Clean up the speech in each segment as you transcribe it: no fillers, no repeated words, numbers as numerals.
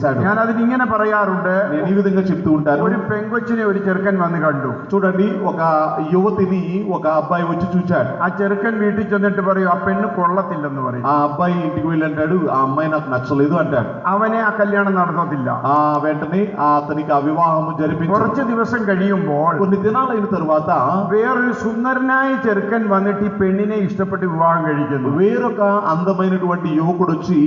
ഞാൻ അതിനിങ്ങനെ പറയാറുണ്ട്, నేను ఈ విధంగా చెప్తూ ఉంటాను. ഒരു പെങ്കൊച്ചിനെ ഒരു ചെറുക്കൻ വന്ന് കണ്ടു. చూడండి, ఒక యువతిని ఒక అబ్బాయి వచ్చి చూచాడు. ആ ചെറുക്കൻ വീട്ടിൽ ചെന്നിട്ട് പറയും, ആ പെണ്ണ് കൊള്ളത്തില്ലെന്ന് പറയും. ఆ అబ్బాయి ఇంటికి వెళ్ళి అంటాడు, ఆ అమ్మాయి నాకు నచ్చలేదు అంటాడు. അവനെ ആ കല്യാണം നടന്നതില്ല. ఆ వెంటనే అతనికి ఆ వివాహము జరిపించారు. കുറച്ച് ദിവസം കഴിയുമ്പോൾ కొన్ని దినాలైన తరువాత വേറൊരു സുന്ദരനായ ചെറുക്കൻ വന്നിട്ട് ഈ പെണ്ണിനെ ഇഷ്ടപ്പെട്ട് വിവാഹം കഴിക്കുന്നു. వేరొక అందమైనటువంటి యువకుడు వచ్చి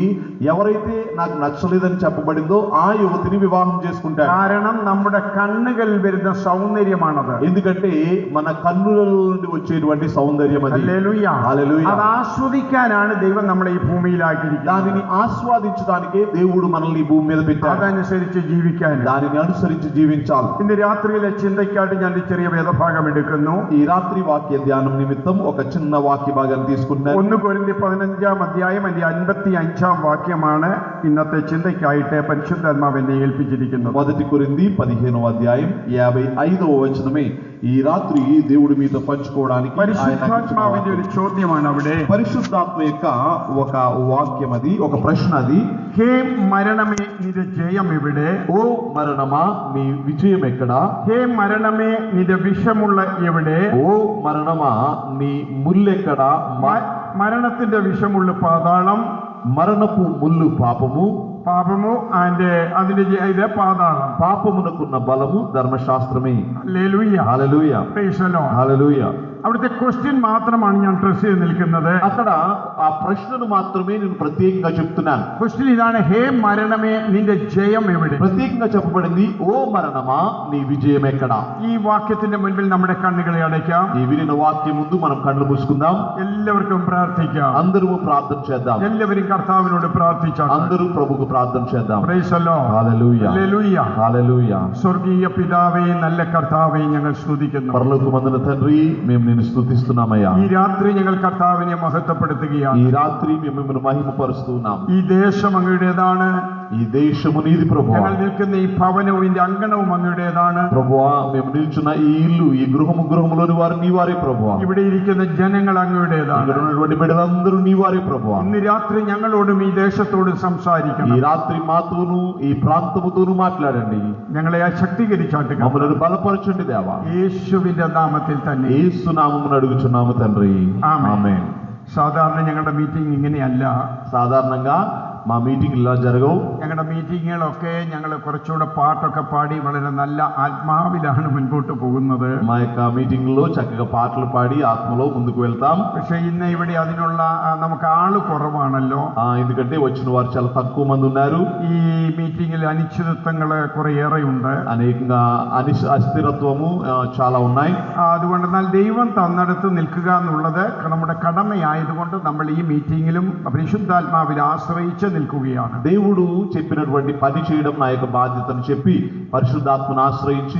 ఎవరైతే నాకు నచ్చలేదని చెప్పబడిందో ఆ యువతిని వివాహం చేసుకుంటాడు. കാരണം നമ്മുടെ കണ്ണുകളിൽ വരുന്ന സൗന്ദര്യമാണത്. ఎందుకంటే మన కన్నుల నుండి వచ్చేటువంటి సౌందర్యం అది. ഹല്ലേലൂയ. హల్లెలూయా. അത് ആസ്വദിക്കാനാണ് ദൈവം നമ്മളെ ഈ ഭൂമിയിലാക്കിയിരിക്കുന്നത്. దానిని ఆస్వాదించడానికే దేవుడు మనల్ని ఈ భూమి మీద పెట్టాడు. അതനുസരിച്ച് ജീവിക്കാൻ, దానిని అనుసరించి జీవించాలి. ഇന്ന് രാത്രിയിലെ ചിന്തയ്ക്കായിട്ട് ഞാൻ ഒരു ചെറിയ വേദഭാഗം എടുക്കുന്നു. ఈ రాత్రి వాక్య ధ్యానం నిమిత్తం ఒక చిన్న వాక్య భాగాన్ని తీసుకున్నాను. 1 കൊരിന്ത്യർ 15-ാം അധ്യായം അതിന്റെ 55-ാം വാക്യമാണ് ഇന്നത്തെ ചിന്തയ്ക്കായിട്ട് പരിശുദ്ധാത്മാവ് എന്നെ ഏൽപ്പിച്ചിരിക്കുന്നത്. 1 కొరింథీ 15వ అధ్యాయం 55వ వచనమే ఈ రాత్రి దేవుడి మీద పంచుకోవడానికి പരിശുദ്ധാത്മാവിന്റെ ഒരു ചോദ്യമാണ് അവിടെ. పరిశుద్ధాత్మ యొక్క ఒక వాక్యం అది, ఒక ప్రశ్న అది. ഹേ മരണമേ നിന്റെ ജയം എവിടെ? ఓ మరణమా నీ విజయం ఎక్కడ? ഹേ മരണമേ നിന്റെ വിഷമുള്ള എവിടെ? ఓ మరణమా నీ ముల్లెక్కడ? മരണത്തിന്റെ വിഷമുള്ള പാതാളം, మరణపు ముల్లు పాపము, പാപമോ അതിന്റെ ഇത് പാതാളം. పాపమునకున్న బలము ధర్మశాస్త్రమే. ഹല്ലേലൂയ. హల్లెలూయా. Praise the Lord. హల్లెలూయా. അവിടുത്തെ ക്വസ്റ്റ്യൻ മാത്രമാണ് ഞാൻ ട്രസ് ചെയ്ത് നിൽക്കുന്നത്. అక్కడ ఆ ప్రశ్నను మాత్రమే నేను ప్రత్యేకంగా చెప్తున్నాను. ക്വസ്റ്റ്യൻ ഇതാണ്, ഹേ മരണമേ നിന്റെ ജയം എവിടെ? ప్రత్యేకంగా చెప్పబడింది, ఓ మరణమా నీ విజయం ఎక్కడ? ഈ വാക്യത്തിന്റെ മുൻപിൽ നമ്മുടെ കണ്ണുകളെ അടയ്ക്കാം. ఈ వినిన వాక్యం ముందు మనం కళ్ళు మూసుకుందాం. എല്ലാവർക്കും പ്രാർത്ഥിക്കാം. అందరూ ప్రార్థన చేద్దాం. എല്ലാവരും കർത്താവിനോട് പ്രാർത്ഥിച്ചാൽ అందరూ ప్రభుకు ప్రార్థన చేద్దాం. Praise the Lord. హల్లెలూయా. ഹല്ലേലൂയ. హల్లెలూయా. സ്വർഗീയ പിതാവേ, നല്ല കർത്താവേ, ഞങ്ങൾ സ്തുതിക്കുന്നു. పరలోకమందున తండ్రి, మేము నిన్ను స్తుతిస్తున్నామయ్యా. ഈ രാത്രി ഞങ്ങൾ കർത്താവിനെ മഹത്വപ്പെടുത്തുകയാണ്. ఈ రాత్రి మేము మిమ్మల్ని మహిమపరుస్తున్నాం. ഈ ദേശം അങ്ങയുടേതാണ്. ఈ దేశము నీది ప్రభువా. ഞങ്ങൾ നിൽക്കുന്ന ഈ ഭവനവും ഇതിന്റെ അങ്കണവും അങ്ങയുടേതാണ്. ప్రభువా, మేము నిల్చున్న ఈ ఇల్లు, ఈ గృహములోని వారు నీ వారే ప్రభువా. ഇവിടെ ഇരിക്കുന്ന ജനങ്ങൾ അങ്ങയുടേതാണ്. ఇక్కడ ఉన్నటువంటి బిడ్డలందరూ నీ వారే ప్రభువా. ഇന്ന് രാത്രി ഞങ്ങളോടും ഈ ദേശത്തോടും സംസാരിക്കണം. ఈ రాత్రి మాతోను ఈ ప్రాంతముతోను మాట్లాడండి. ഞങ്ങളെ ശക്തീകരിച്ചാട്ട് మమ్మల్ని బలపరచండి దేవా. യേശുവിന്റെ നാമത്തിൽ തന്നെ. యేసు నామమున అడుగుచున్నాము తండ్రి. ఆమేన్. സാധാരണ ഞങ്ങളുടെ മീറ്റിംഗ് ഇങ്ങനെയല്ല. సాధారణంగా మా మీటింగ్ ఇలా జరగవు. ഞങ്ങളുടെ മീറ്റിങ്ങുകളൊക്കെ ഞങ്ങൾ കുറച്ചുകൂടെ പാട്ടൊക്കെ പാടി വളരെ നല്ല ആത്മാവിലാണ് മുൻപോട്ട് പോകുന്നത്. మా యొక్క మీటింగ్ లో చక్కగా పాటలు పాడి ఆత్మలో ముందుకు వెళ్తాం. പക്ഷെ ఇന്ന് ഇവിടെ അതിനുള്ള നമുക്ക് ആള് കുറവാണല്ലോ. ఎందుకంటే వచ్చిన వారు చాలా తక్కువ మంది ఉన్నారు. ഈ മീറ്റിംഗിൽ അനിശ്ചിതത്വങ്ങൾ കുറേയേറെയുണ്ട്. అనేకంగా అస్థిరత్వము చాలా ఉన్నాయి. അതുകൊണ്ട് എന്നാൽ ദൈവം തന്നിടത്ത് നിൽക്കുക എന്നുള്ളത് നമ്മുടെ കടമയായതുകൊണ്ട് നമ്മൾ ഈ മീറ്റിംഗിലും പരിശുദ്ധാത്മാവിൽ ആശ്രയിച്ച് నిల్కుగియాను. దేవుడు చెప్పినటువంటి పని చేయడం నా యొక్క బాధ్యతను చెప్పి పరిశుద్ధాత్మను ఆశ్రయించి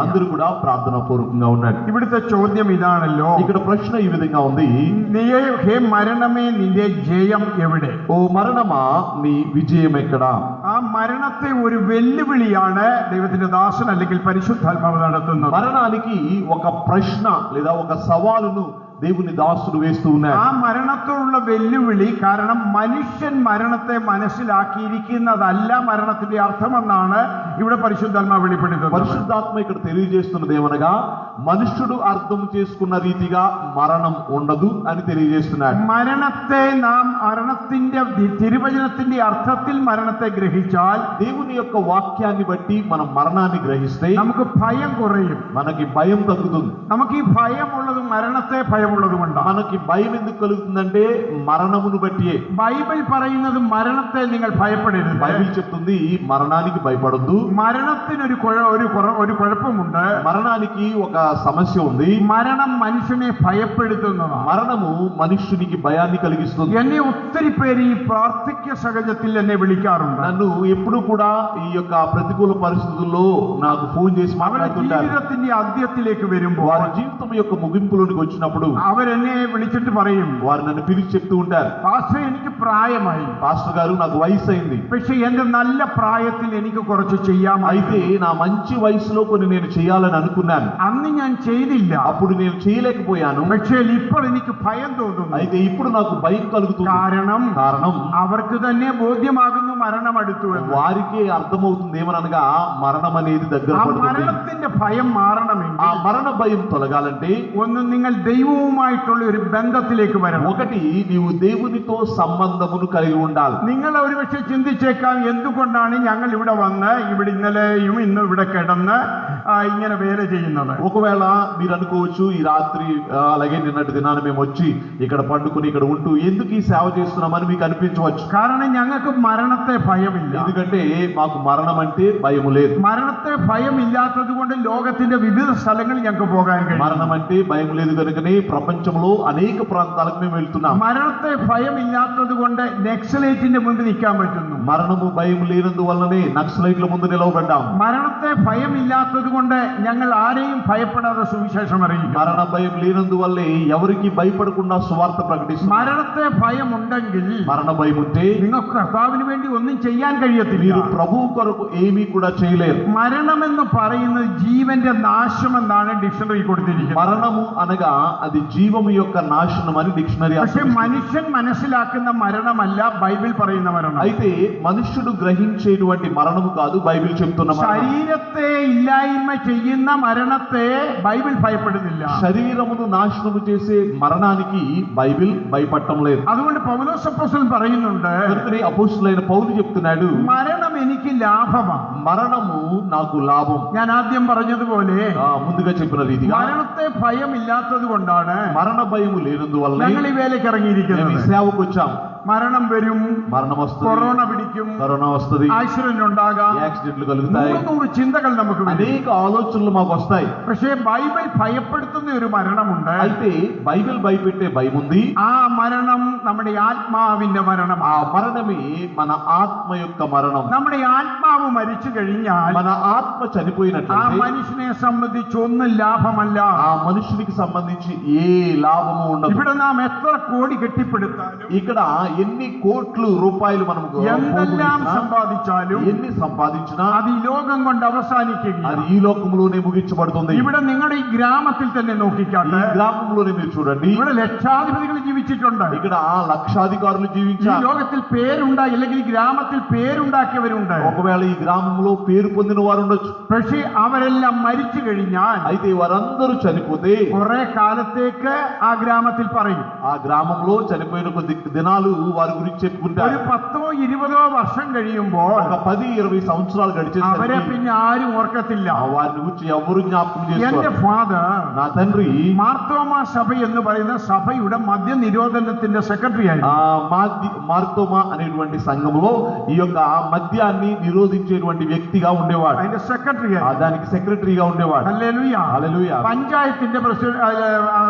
అందరూ కూడా ప్రార్థనా పూర్వకంగా ఉన్నారు. ఇవిടുത്തെ ചോദ്യം ഇതാണല്ലോ. ఇక్కడ ప్రశ్న ఈ విధంగా ఉంది, ഹേ മരണമേ നിന്റെ ജയം എവിടെ? ఓ మరణమా నీ విజయం ఎక్కడ? ആ മരണത്തെ ഒരു വെല്ലുവിളിയാണ് ദൈവത്തിന്റെ ദാസൻ അല്ലെങ്കിൽ പരിശുദ്ധാത്മാവ് നടത്തുന്നത്. మరణానికి ఒక ప్రశ్న లేదా ఒక సవాలును దేవుని దాసుడు వేస్తూ ఉన్నారు. ആ മരണത്തോടുള്ള വെല്ലുവിളി കാരണം മനുഷ്യൻ മരണത്തെ മനസ്സിലാക്കിയിരിക്കുന്നതല്ല മരണത്തിന്റെ അർത്ഥമെന്നാണ് ഇവിടെ പരിശുദ്ധാത്മാവ് വെളിപ്പെടുത്തുന്നത്. పరిశుద్ధాత్మ ఇక్కడ తెలియజేస్తున్నది ఏమనగా, మనుష్యుడు అర్థం చేసుకున్న రీతిగా మరణం ఉండదు అని తెలియజేస్తున్నాడు. മരണത്തെ നാം മരണത്തിന്റെ തിരുവചനത്തിന്റെ അർത്ഥത്തിൽ മരണത്തെ ഗ്രഹിച്ചാൽ, దేవుని యొక్క వాక్యాన్ని బట్టి మనం మరణాన్ని గ్రహిస్తే നമുക്ക് ഭയം കുറയും. మనకి భయం తగ్గుతుంది. നമുക്ക് ఈ ഭയമുള്ളത് മരണത്തെ ഭയമുള്ളതുകൊണ്ടാണ്. మనకి భయం ఎందుకు కలుగుతుందంటే మరణమును బట్టియే. ബൈബിൾ പറയുന്നത് മരണത്തെ നിങ്ങൾ ഭയപ്പെടരുത്. బైబిల్ చెప్తుంది మరణానికి భయపడొద్దు. മരണത്തിനൊരു കുഴപ്പമുണ്ട്. మరణానికి ఒక సమస్య ఉంది. മരണം മനുഷ്യനെ ഭയപ്പെടുത്തുന്നതാണ്. మరణము మనుష్యునికి భయాన్ని కలిగిస్తుంది. എന്നെ ഒത്തിരി പേര് ഈ പ്രാർത്ഥിക്ക സഹജത്തിൽ എന്നെ വിളിക്കാറുണ്ട്. నన్ను ఎప్పుడు కూడా ఈ యొక్క ప్రతికూల పరిస్థితుల్లో నాకు ఫోన్ చేసి మాట్లాడుతుంటారు. ജീവിതത്തിന്റെ അന്ത്യത്തിലേക്ക് വരുമ്പോൾ, వారి జీవితం యొక్క ముగింపులోనికి వచ్చినప్పుడు അവരെന്നെ വിളിച്ചിട്ട് പറയും, వారు నన్ను పిలిచి చెప్తూ ఉంటారు, പാസ്റ്റർ എനിക്ക് പ്രായമായി, పాస్టర్ గారు నాకు వయసు అయింది, പക്ഷെ എന്റെ നല്ല പ്രായത്തിൽ എനിക്ക് കുറച്ച് ചെയ്യാമായി. అయితే నా మంచి వయసులో కొన్ని నేను చేయాలని అనుకున్నాను, അന്ന് ഞാൻ ചെയ്തില്ല, అప్పుడు నేను చేయలేకపోయాను, പക്ഷേ ഇപ്പോൾ എനിക്ക് ഭയം തോന്നുന്നു. అయితే ఇప్పుడు నాకు భయం కలుగుతుంది. കാരണം కారణం അവർക്ക് തന്നെ ബോധ്യമാകുന്നു മരണം അടുത്തു എന്ന്. వారికి అర్థమవుతుంది ఏమనగా మరణం అనేది దగ్గర ആ పడుతుంది. മരണത്തിന്റെ ഭയം മാറണമെങ്കിൽ ఆ మరణ భయం తొలగాలంటే ഒന്ന് നിങ്ങൾ ദൈവവുമായിട്ടുള്ള ഒരു ബന്ധത്തിലേക്ക് വരണം. ఒకటి నీవు దేవునితో సంబంధమును కలిగి ఉండాలి. നിങ്ങൾ ഒരുപക്ഷെ ചിന്തിച്ചേക്കാം, എന്തുകൊണ്ടാണ് ഞങ്ങൾ ഇവിടെ വന്ന് ഇവിടെ ഇന്നലെയും ഇന്നും ഇവിടെ കിടന്ന് ഇങ്ങനെ വേല ചെയ്യുന്നത്. ఒకవేళ మీరు అనుకోవచ్చు ఈ రాత్రి అలాగే నిన్నటి దినాన మేము వచ్చి ఇక్కడ పండుకుని ఇక్కడ ఉంటూ ఎందుకు ఈ సేవ చేస్తున్నామని మీకు అనిపించవచ్చు. കാരണം ഞങ്ങൾക്ക് മരണത്തെ ഭയമില്ല. ఎందుకంటే మాకు మరణం అంటే భయము లేదు. മരണത്തെ ഭയമില്ലാത്തത് കൊണ്ട് ലോകത്തിന്റെ വിവിധ സ്ഥലങ്ങളിൽ ഞങ്ങൾക്ക് പോകാൻ കഴിയും. మరణం అంటే భయం లేదు కనుకనే ప్రపంచంలో అనేక ప్రాంతాలకు మేము వెళ్తున్నాం. മരണത്തെ ഭയമില്ലാത്തത് കൊണ്ട് നക്സലൈറ്റിന്റെ മുമ്പിൽ നിൽക്കാൻ പറ്റുന്നു. మరణము భయం లేనందువల్లనే నక్సలైట్ల ముందు నిలవబడ్డాం. മരണത്തെ ഭയമില്ലാത്തത് കൊണ്ട് ഞങ്ങൾ ആരെയും ഭയപ്പെടാതെ സുവിശേഷം അറിയിക്കും. మరణ భయం లేనందువల్లే ఎవరికి భయపడకుండా సువార్త ప్రకటిస్తాం. മരണത്തെ ഭയമുണ്ടെങ്കിൽ మరణ భయం ఉంటే നിങ്ങൾക്ക് കർത്താവിന് വേണ്ടി ഒന്നും ചെയ്യാൻ കഴിയത്തില്ല. మీరు ప్రభువు కొరకు ఏమీ కూడా చేయలేరు. മരണമെന്ന് പറയുന്നത് ജീവന്റെ നാശമെന്നാണ് ഡിക്ഷണറി കൊടുത്തിരിക്കുന്നത്. మరణము అనగా అది జీవము యొక్క నాశనం అని డిక్షనరీ. പക്ഷെ മനുഷ്യൻ മനസ്സിലാക്കുന്ന മരണമല്ല ബൈബിൾ പറയുന്ന മരണം. అయితే మనుష్యుడు గ్రహించేటువంటి మరణము కాదు బైబిల్ చెప్తున్న మరణం. ശരീരത്തെ ഇല്ലായ്മ ചെയ്യുന്ന മരണത്തെ ബൈബിൾ ഭയപ്പെടുന്നില്ല. శరీరమును నాశనము చేసే మరణానికి బైబిల్ భయపడటం లేదు. അതുകൊണ്ട് പൗലോസ് അപ്പോസ്തലൻ പറയുന്നുണ്ട്, కనుకనే అపోస్తలుడైన పౌలు చెప్తున్నాడు, മരണം എനിക്ക് ലാഭമാണ്. మరణము నాకు లాభం. ഞാൻ ആദ്യം പറഞ്ഞതുപോലെ ముందుగా చెప్పిన రీతిగా മരണത്തെ ഭയമില്ലാത്തത് കൊണ്ടാണ് మరణ భయము లేనందువల్ల ഞങ്ങൾ ఈ వేലకి మేము ఈ ഇറങ്ങിയിരിക്കുന്നത്. సేవకు వచ్చాం. മരണം വരും, మరణం వస్తుంది, കൊറോണ പിടിക്കും, కరోనా వస్తుంది, ആക്സിഡന്റ് ഉണ്ടാകാം, యాక్సిడెంట్లు కలుగుతాయి, 100 ചിന്തകൾ നമുക്ക് വരും. అనేక ఆలోచనలు మాకు వస్తాయి. പക്ഷേ ബൈബിൾ ഭയപ്പെടുത്തുന്ന ഒരു മരണമുണ്ട്. అయితే బైబిల్ భయపెట్టే భయం ఉంది. ആ മരണം നമ്മുടെ ആത്മാവിന്റെ മരണം. ఆ మరణమే మన ఆత్మ యొక్క మరణం. നമ്മുടെ ആത്മാവ് മരിച്ചു കഴിഞ്ഞാൽ మన ఆత్మ ആ చనిపోయినట్లయితే മനുഷ്യനെ സംബന്ധിച്ച് ഒന്നും ലാഭമല്ല. ఆ మనుషునికి సంబంధించి ఏ లాభము ఉండదు. ഇവിടെ നാം എത്ര കോടി കെട്ടിപ്പടുത്താലും ఇక్కడ ఎన్ని కోట్లు రూపాయలు మనం എന്തെല്ലാം സമ്പാദിച്ചാലും ఎన్ని సంపాదించినా അത് ഈ ലോകം കൊണ്ട് അവസാനിക്കുകയില്ല. అది ఈ లోకంలోనే ముగించబడుతుంది. ഇവിടെ നിങ്ങളുടെ ഈ ഗ്രാമത്തിൽ തന്നെ ఈ നോക്കിക്കാട്ടെ, గ్రామంలోనే మీరు చూడండి, ഇവിടെ ലക്ഷാധിപതികൾ ജീവിച്ചിട്ടുണ്ട്. ఇక్కడ లక్షాధికారులు ഈ జీవించారు. ലോകത്തിൽ പേരുണ്ടായി അല്ലെങ്കിൽ ഈ ഗ്രാമത്തിൽ പേരുണ്ടാക്കിയവരുണ്ട്. ఒకవేళ ఈ గ్రామంలో పేరు పొందిన వారు ఉండొచ్చు. പക്ഷേ അവരെല്ലാം മരിച്ചു കഴിഞ്ഞാൽ అయితే వారందరూ చనిపోతే കുറെ കാലത്തേക്ക് ആ ഗ്രാമത്തിൽ പറയും. ఆ గ్రామంలో చనిపోయిన కొద్ది దినాలు వారి గురించి ഒരു చెప్పుకుంటారు. 10-20 വർഷം കഴിയുമ്പോൾ ఒక 10-20 సంవత్సరాలు അവരെ గడిచేసరికి പിന്നെ ఆരും ഓർക്കത്തില്ല. వారిని గురించి ఎవరు జ్ఞాపకం എന്റെ చేసుకోరు. ഫാദർ నా తండ్రి മാർത്തോമാ സഭ എന്ന് പറയുന്ന സഭയുടെ മദ്യനിരോധനത്തിന്റെ സെക്രട്ടറി ആയിരുന്നു. మార్తోమా అనేటువంటి సంఘంలో ఈ యొక్క మద్యాన్ని నిరోధించేటువంటి వ్యక్తిగా ఉండేవాడు. അതിന്റെ സെക്രട്ടറി దానికి సెక్రటరీగా ఉండేవాడు. ഹല്ലേലൂയ. హల్లెలూయా. പഞ്ചായത്തിന്റെ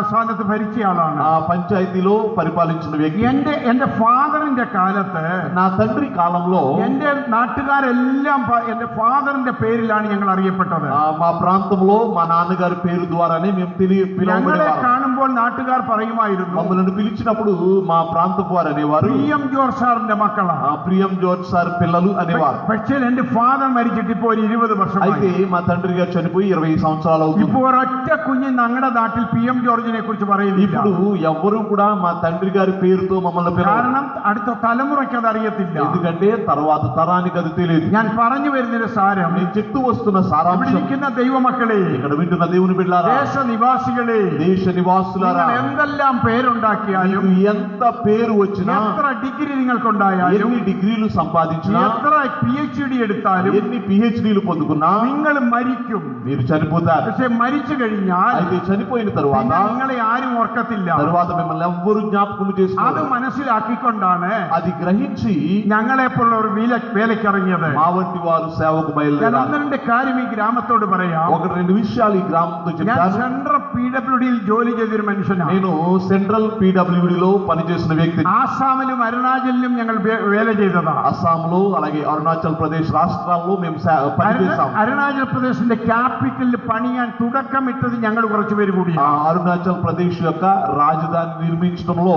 സ്ഥാനത്ത് ഭരിച്ച ആളാണ്. ఆ పంచాయతీలో పరిపాలించిన వ్యక్తి. എന്റെ ഫാദറിന്റെ കാലത്ത് నా తండ్రి కాలంలో എന്റെ നാട്ടുകാരെല്ലാം എന്റെ ഫാദറിന്റെ പേരിലാണ് ഞങ്ങൾ അറിയപ്പെട്ടത്. మా ప్రాంతంలో మా నాన్నగారి పేరు ద్వారానే మేము ഞങ്ങളെ పిలువబడేవారు. കാണുമ്പോൾ നാട്ടുകാർ പറയുമായിരുന്നു, మమ్మల్ని పిలిచినప్పుడు మా ప్రాంతపు వారు అనేవారు, പ്രിയം ജോർജ് സാറിന്റെ മക്കളാ. ప్రియం జోర్జ్ సార్ పిల్లలు అనేవారు. പക്ഷേ എന്റെ ഫാദർ മരിച്ചിട്ട് ഇപ്പോ ഒരു 20 വർഷമായി. అయితే మా తండ్రి గారు చనిపోయి 20 సంవత్సరాలు అవుతుంది. ഇപ്പോ ഒരൊറ്റ കുഞ്ഞ് ഞങ്ങളുടെ നാട്ടിൽ PM ജോർജിനെ കുറിച്ച് പറയുന്നില്ല. ఇప్పుడు ఎవ్వరూ కూడా మా తండ్రి గారి పేరుతో మమ్మల్ని పిలవరు. കാരണം അടുത്ത തലമുറയ്ക്ക് അത് അറിയത്തില്ല. ఎందుకంటే తర్వాత తరానికి అది తెలియదు. ഞാൻ പറഞ്ഞു വരുന്നൊരു സാരം, నేను చెప్తూ వస్తున్న ഇവിടെ సారాంశం, ഇരിക്കുന്ന ദൈവമക്കളെ, ఇక్కడ వింటున్న దేవుని బిడ్డలారా, ദേശനിവാസികളെ, దేశ నివాసులారా, നിങ്ങൾ എന്തെല്ലാം പേരുണ്ടാക്കിയാലും, మీకు ఎంత పేరు వచ్చినా, എത്ര ഡിഗ്രി നിങ്ങൾക്കുണ്ടായാലും, ఎన్ని డిగ్రీలు సంపాదించినా, എത്ര PhD എടുത്താലും ఎన్ని PhDలు పొందుకున్నా നിങ്ങൾ മരിക്കും. మీరు చనిపోతారు. പക്ഷെ മരിച്ചു കഴിഞ്ഞാൽ అయితే చనిపోయిన తరువాత പിന്നെ നിങ്ങളെ ആരും ഓർക്കത്തില്ല. తరువాత మిమ్మల్ని ఎవ్వరు జ్ఞాపకం അത് చేసుకోరు. മനസ്സിലാക്കിക്കൊണ്ടാണ് అది గ్రహించి ഞങ്ങളെപ്പോലുള്ള ഒരു വേലക്കിറങ്ങിയത്. మా వంటి వారు సేవకు ഞാൻ బయలుదేరారు. ഒന്ന് രണ്ട് കാര്യം ഈ ഗ്രാമത്തോട് പറയാം. ఒకటి రెండు విషయాలు ఈ గ్రామంతో ഞാൻ చెప్తాను. സെൻട്രൽ PWDയിൽ ജോലി ചെയ്തൊരു മനുഷ്യനാണ്. నేను సెంట్రల్ PWDలో పనిచేసిన వ్యక్తి. ആസാമിലും അരുണാചലിലും ഞങ്ങൾ വേല ചെയ്തതാ. అస్సాంలో అలాగే అరుణాచల్ ప్రదేశ్ రాష్ట్రాల్లో మేము పనిచేసాం. അരുണാചൽ പ്രദേശിന്റെ ക്യാപിറ്റലിൽ പണിയാൻ തുടക്കമിട്ടത് ഞങ്ങൾ കുറച്ചുപേര് കൂടി. అరుణాచల్ ప్రదేశ్ యొక్క రాజధాని నిర్మించడంలో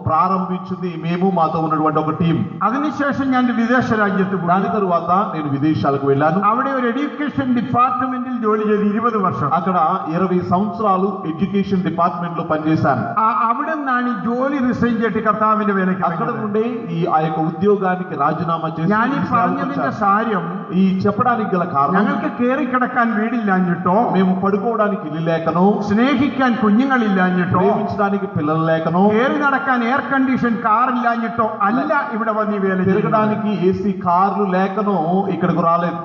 ప్రారంభించింది మేము, మాతో ఉన్నటువంటి ఒక టీం. അതിനുശേഷം ഞാൻ ഒരു വിദേശ രാജ്യത്ത് പോയി. దాని తరువాత నేను విదేశాలకు వెళ్ళాను. അവിടെ ഒരു എഡ്യൂക്കേഷൻ ഡിപ്പാർട്ട്മെന്റിൽ ജോലി ചെയ്ത് 20 വർഷം. అక్కడ 20 సంవత్సరాలు ఎడ్యుకేషన్ డిపార్ట్మెంట్ లో పనిచేశాను. അവിടെ നിന്നാണ് ഈ ജോലി റിസൈൻ ചെയ്തിട്ട് കർത്താവിന്റെ വേലയ്ക്ക് అక్కడ నుండి ఆ యొక్క ఉద్యోగానికి రాజీనామా చేసి ഞാൻ ഈ പറഞ്ഞതിന്റെ സാരം ఈ చెప్పడానికి గల కారణం, ഞങ്ങൾക്ക് കേറി കിടക്കാൻ വീടില്ലാഞ്ഞിട്ടോ, మేము పడుకోవడానికి ఇల్లు లేకనో, സ്നേഹിക്കാൻ കുഞ്ഞുങ്ങളില്ലാഞ്ഞിട്ടോ, ప్రేమించడానికి పిల్లలు లేకనో, കേറി നടക്കാൻ എയർ കണ്ടീഷൻ കാർ ഇല്ലാഞ്ഞിട്ടോ അല്ല ഇവിടെ വന്ന് ഈ വേല తిరగడానికి ఏసీ కార్లు లేకనో ఇక్కడికి రాలేదు.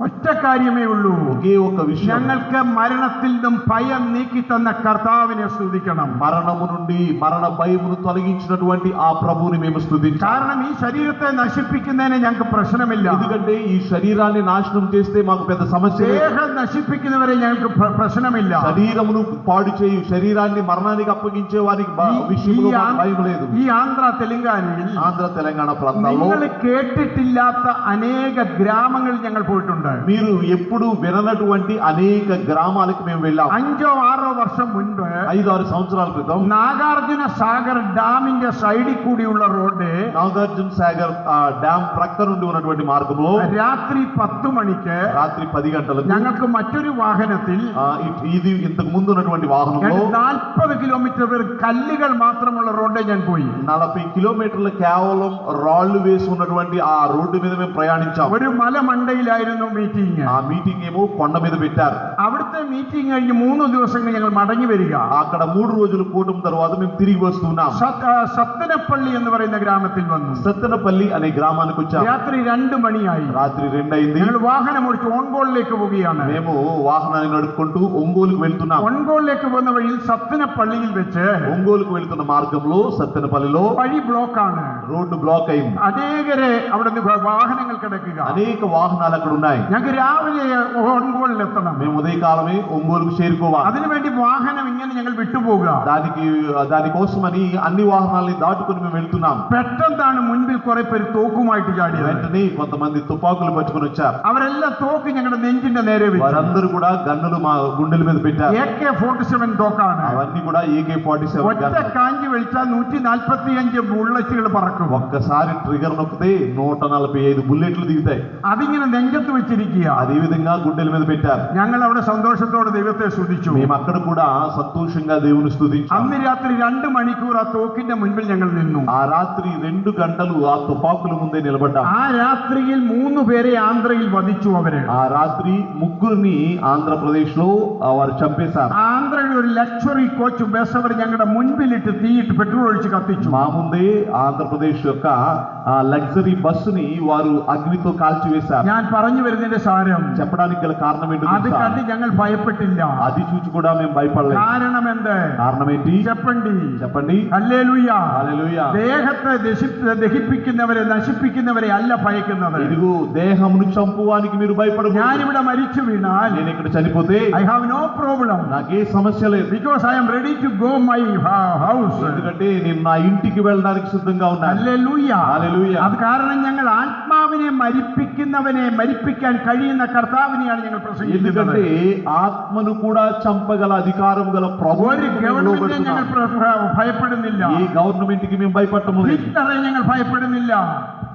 ഒറ്റ കാര്യമേ ഉള്ളൂ. ఒకే ఒక విషయం, ഞങ്ങൾക്ക് മരണത്തിൽ നിന്നും ഭയം നീക്കി തന്ന കർത്താവിനെ സ്തുതിക്കണം. మరణము నుండి మరణ భయమును తొలగించినటువంటి ఆ ప్రభువుని మేము స్తుతించాలి. കാരണം ഈ ശരീരത്തെ നശിപ്പിക്കുന്നതിന് ഞങ്ങൾക്ക് പ്രശ്നമില്ല. ఎందుకంటే ఈ శరీరాన్ని నాశనం చేస్తే మాకు పెద్ద సమస్య లేదు. ദേഹം നശിപ്പിക്കുന്നവരെ ഞങ്ങൾക്ക് പ്രശ്നമില്ല. శరీరమును పాడు చేయు, శరీరాన్ని మరణానికి అప్పగించే వారికి విషయంలో మాకు భయం లేదు. ഈ ആന്ധ്ര തെലങ്കാനയിൽ, ఆంధ్ర తెలంగాణ ప్రాంతాల్లో നിങ്ങൾ കേട്ടിട്ടില്ലാത്ത അനേക ഗ്രാമങ്ങൾ ഞങ്ങൾ പോയിട്ടുണ്ട്. మీరు ఎప్పుడు విననటువంటి అనేక గ్రామాలకు మేము వెళ్ళాం. 5-6 വർഷം മുൻപ് 5-6 సంవత్సరాల క్రితం നാഗാർജുന സാഗർ ഡാമിന്റെ സൈഡിൽ കൂടിയുള്ള റോഡ്, నాగార్జున సాగర్ డ్యామ్ ప్రక్క నుండి ఉన్నటువంటి మార్గంలో രാത്രി 10 മണിക്ക് రాత్రి 10 గంటలకు ഞങ്ങൾക്ക് మറ്റൊരു വാഹനത്തിൽ ఇది ఇంతకు ముందు ఉన్నటువంటి వాహనంలో 40 കിലോമീറ്റർ കല്ലുകൾ മാത്രമുള്ള റോഡ് ഞാൻ പോയി. 40 కిలోమీటర్ల కేవలం రాళ్లు వేసి ఉన్నటువంటి ఆ రోడ్డు మీద మేము ప్రయాణించాం. ഒരു മലമണ്ടയിലായിരുന്നു മീറ്റിംഗ്. ఆ మీటింగ్ ఏమో కొండ మీద పెట్టారు. അവിടുത്തെ മീറ്റിംഗ് കഴിഞ്ഞ് 3 ദിവസങ്ങൾ ഞങ്ങൾ മടങ്ങി വരിക. అక్కడ 3 రోజులు కూటమి తర్వాత మేము తిరిగి వస్తున్నాం. സത്തനപ്പള്ളി എന്ന് പറയുന്ന ഗ്രാമത്തിൽ വന്നു. సత్తెనపల్లి అనే గ్రామానికి వచ్చాం. രാത്രി 2 മണിയായി. రాత్రి 2 అయింది. ഞങ്ങൾ വാഹനം ഓടിച്ച് ഓൺഗോളിലേക്ക് പോവുകയാണ്. మేము వాహనాన్ని నడుపుకుంటూ ఒంగోలుకు వెళ్తున్నాం. ഓൺഗോളിലേക്ക് പോകുന്ന വഴിയിൽ സത്തനപ്പള്ളിയിൽ വെച്ച് ఒంగోలుకు వెళ్తున్న మార్గంలో సత్తెనపల్లిలో വഴി ബ്ലോക്കാണ്. రోడ్డు బ్లాక్ అయింది. അനേകരെ അവിടെ വാഹനങ്ങൾ കിടക്കുക. అనేక వాహనాలు అక్కడ ఉన్నాయి. ഞങ്ങൾക്ക് രാവിലെ ഓൺഗോളിൽ എത്തണം. మేము ఉదయకాలమే ఒంగోలుకు చేరుకోవాలి. അതിനുവേണ്ടി വാഹനം ഇങ്ങനെ ഞങ്ങൾ വിട്ടുപോകുക. దానికోసమని అన్ని వాహనాలని దాటుకుని మేము వెళ్తున్నాం. പെട്ടെന്നാണ് മുൻപിൽ കുറെ പേര് തോക്കുമായിട്ട് ചാടിയത്. వెంటనే కొంతమంది తుపాకులు పట్టుకుని వచ్చారు. അവരെല്ലാം തോക്ക് ഞങ്ങളുടെ നെഞ്ചിന്റെ നേരെ വെച്ചു. వారందరూ కూడా గన్నులు మా గుండెల మీద పెట్టారు. AK-47 തോക്കാണ്. అవన్నీ కూడా AK-47 ഒറ്റ കാഞ്ചി വലിച്ചാൽ 145 ബുള്ളറ്റുകൾ പറക്കും. ఒక్కసారి ట్రిగర్ నొక్కితే 145 బుల్లెట్లు దిగుతాయి. അതിങ്ങനെ നെഞ്ചത്ത് വെച്ചിരിക്കുക. అదే విధంగా గుండెల మీద పెట్టారు. ഞങ്ങൾ അവിടെ സന്തോഷത്തോടെ ദൈവത്തെ സ്തുതിച്ചു. మేము అక్కడ కూడా సంతోషంగా దేవుని స్తుతించాం. അന്ന് രാത്രി 2 മണിക്കൂർ ആ തോക്കിന്റെ മുൻപിൽ ഞങ്ങൾ നിന്നു. ఆ రాత్రి 2 గంటలు ఆ తుపాకుల ముందే నిలబడ్డాం. ആ രാത്രിയിൽ 3 പേരെ ആന്ധ്രയിൽ വധിച്ചു. അവര് ఆ రాత్రి 3 ఆంధ్రప్రదేశ్ లో వారు చంపేశారు. ആന്ധ്രയിൽ ഒരു ലക്ഷറി കോച്ച് ബസ് അവർ ഞങ്ങളുടെ മുൻപിലിട്ട് തീയിട്ട് പെട്രോൾ ഒഴിച്ച് കത്തിച്ചു. మా ముందే ఆంధ్రప్రదేశ్ యొక్క లగ్జరీ బస్సుని వారు అగ్నితో కాల్చివేశారు. ഞാൻ പറഞ്ഞു വരുന്നതിന്റെ സാരം, చెప్పడానికి గల కారణం ఏంటో അത് తెలుసా? കണ്ട് ഞങ്ങൾ ഭയപ്പെട്ടില്ല. అది చూసి కూడా మేము భయపడలేదు. കാരണം എന്ത്? కారణం ఏంటి చెప్పండి. ഹല്ലേലൂയ. హల్లెలూయా. ദേഹത്തെ ദഹിപ്പിക്കുന്നവരെ നശിപ്പിക്കുന്നവരെ അല്ല ഭയക്കുന്നത്. ఇదిగో దేహమును చంపువానికి మీరు భయపడకూడదు. ഞാനിവിടെ മരിച്ചു വീണാൽ నేను ఇక్కడ చనిపోతే I have no problem నాకే సమస్య లేదు. because I am ready to go my house. ఎందుకంటే నేను నా ఇంటికి వెళ్ళడానికి సిద్ధంగా ఉన్నాను. ഹല്ലേലൂയ. ഹല്ലേലൂയ. അത് കാരണം ഞങ്ങൾ ആത്മാവിനെ മരിപ്പിക്കാൻ കഴിയുന്ന കർത്താവിനെയാണ് ഞങ്ങൾ പ്രസംഗിക്കുന്നത്. ఎందుకంటే ఆత్మను కూడా చంపగల అధికారం గల ഒരു ప్రభువుని ഗവൺമെന്റിനെ ഞങ്ങൾ ഭയപ്പെടുന്നില്ല. ఈ గవర్నమెంట్ కి మేము భయపడటం లేదు. ഹിറ്റ്ലറെ ഞങ്ങൾ ഭയപ്പെടുന്നില്ല.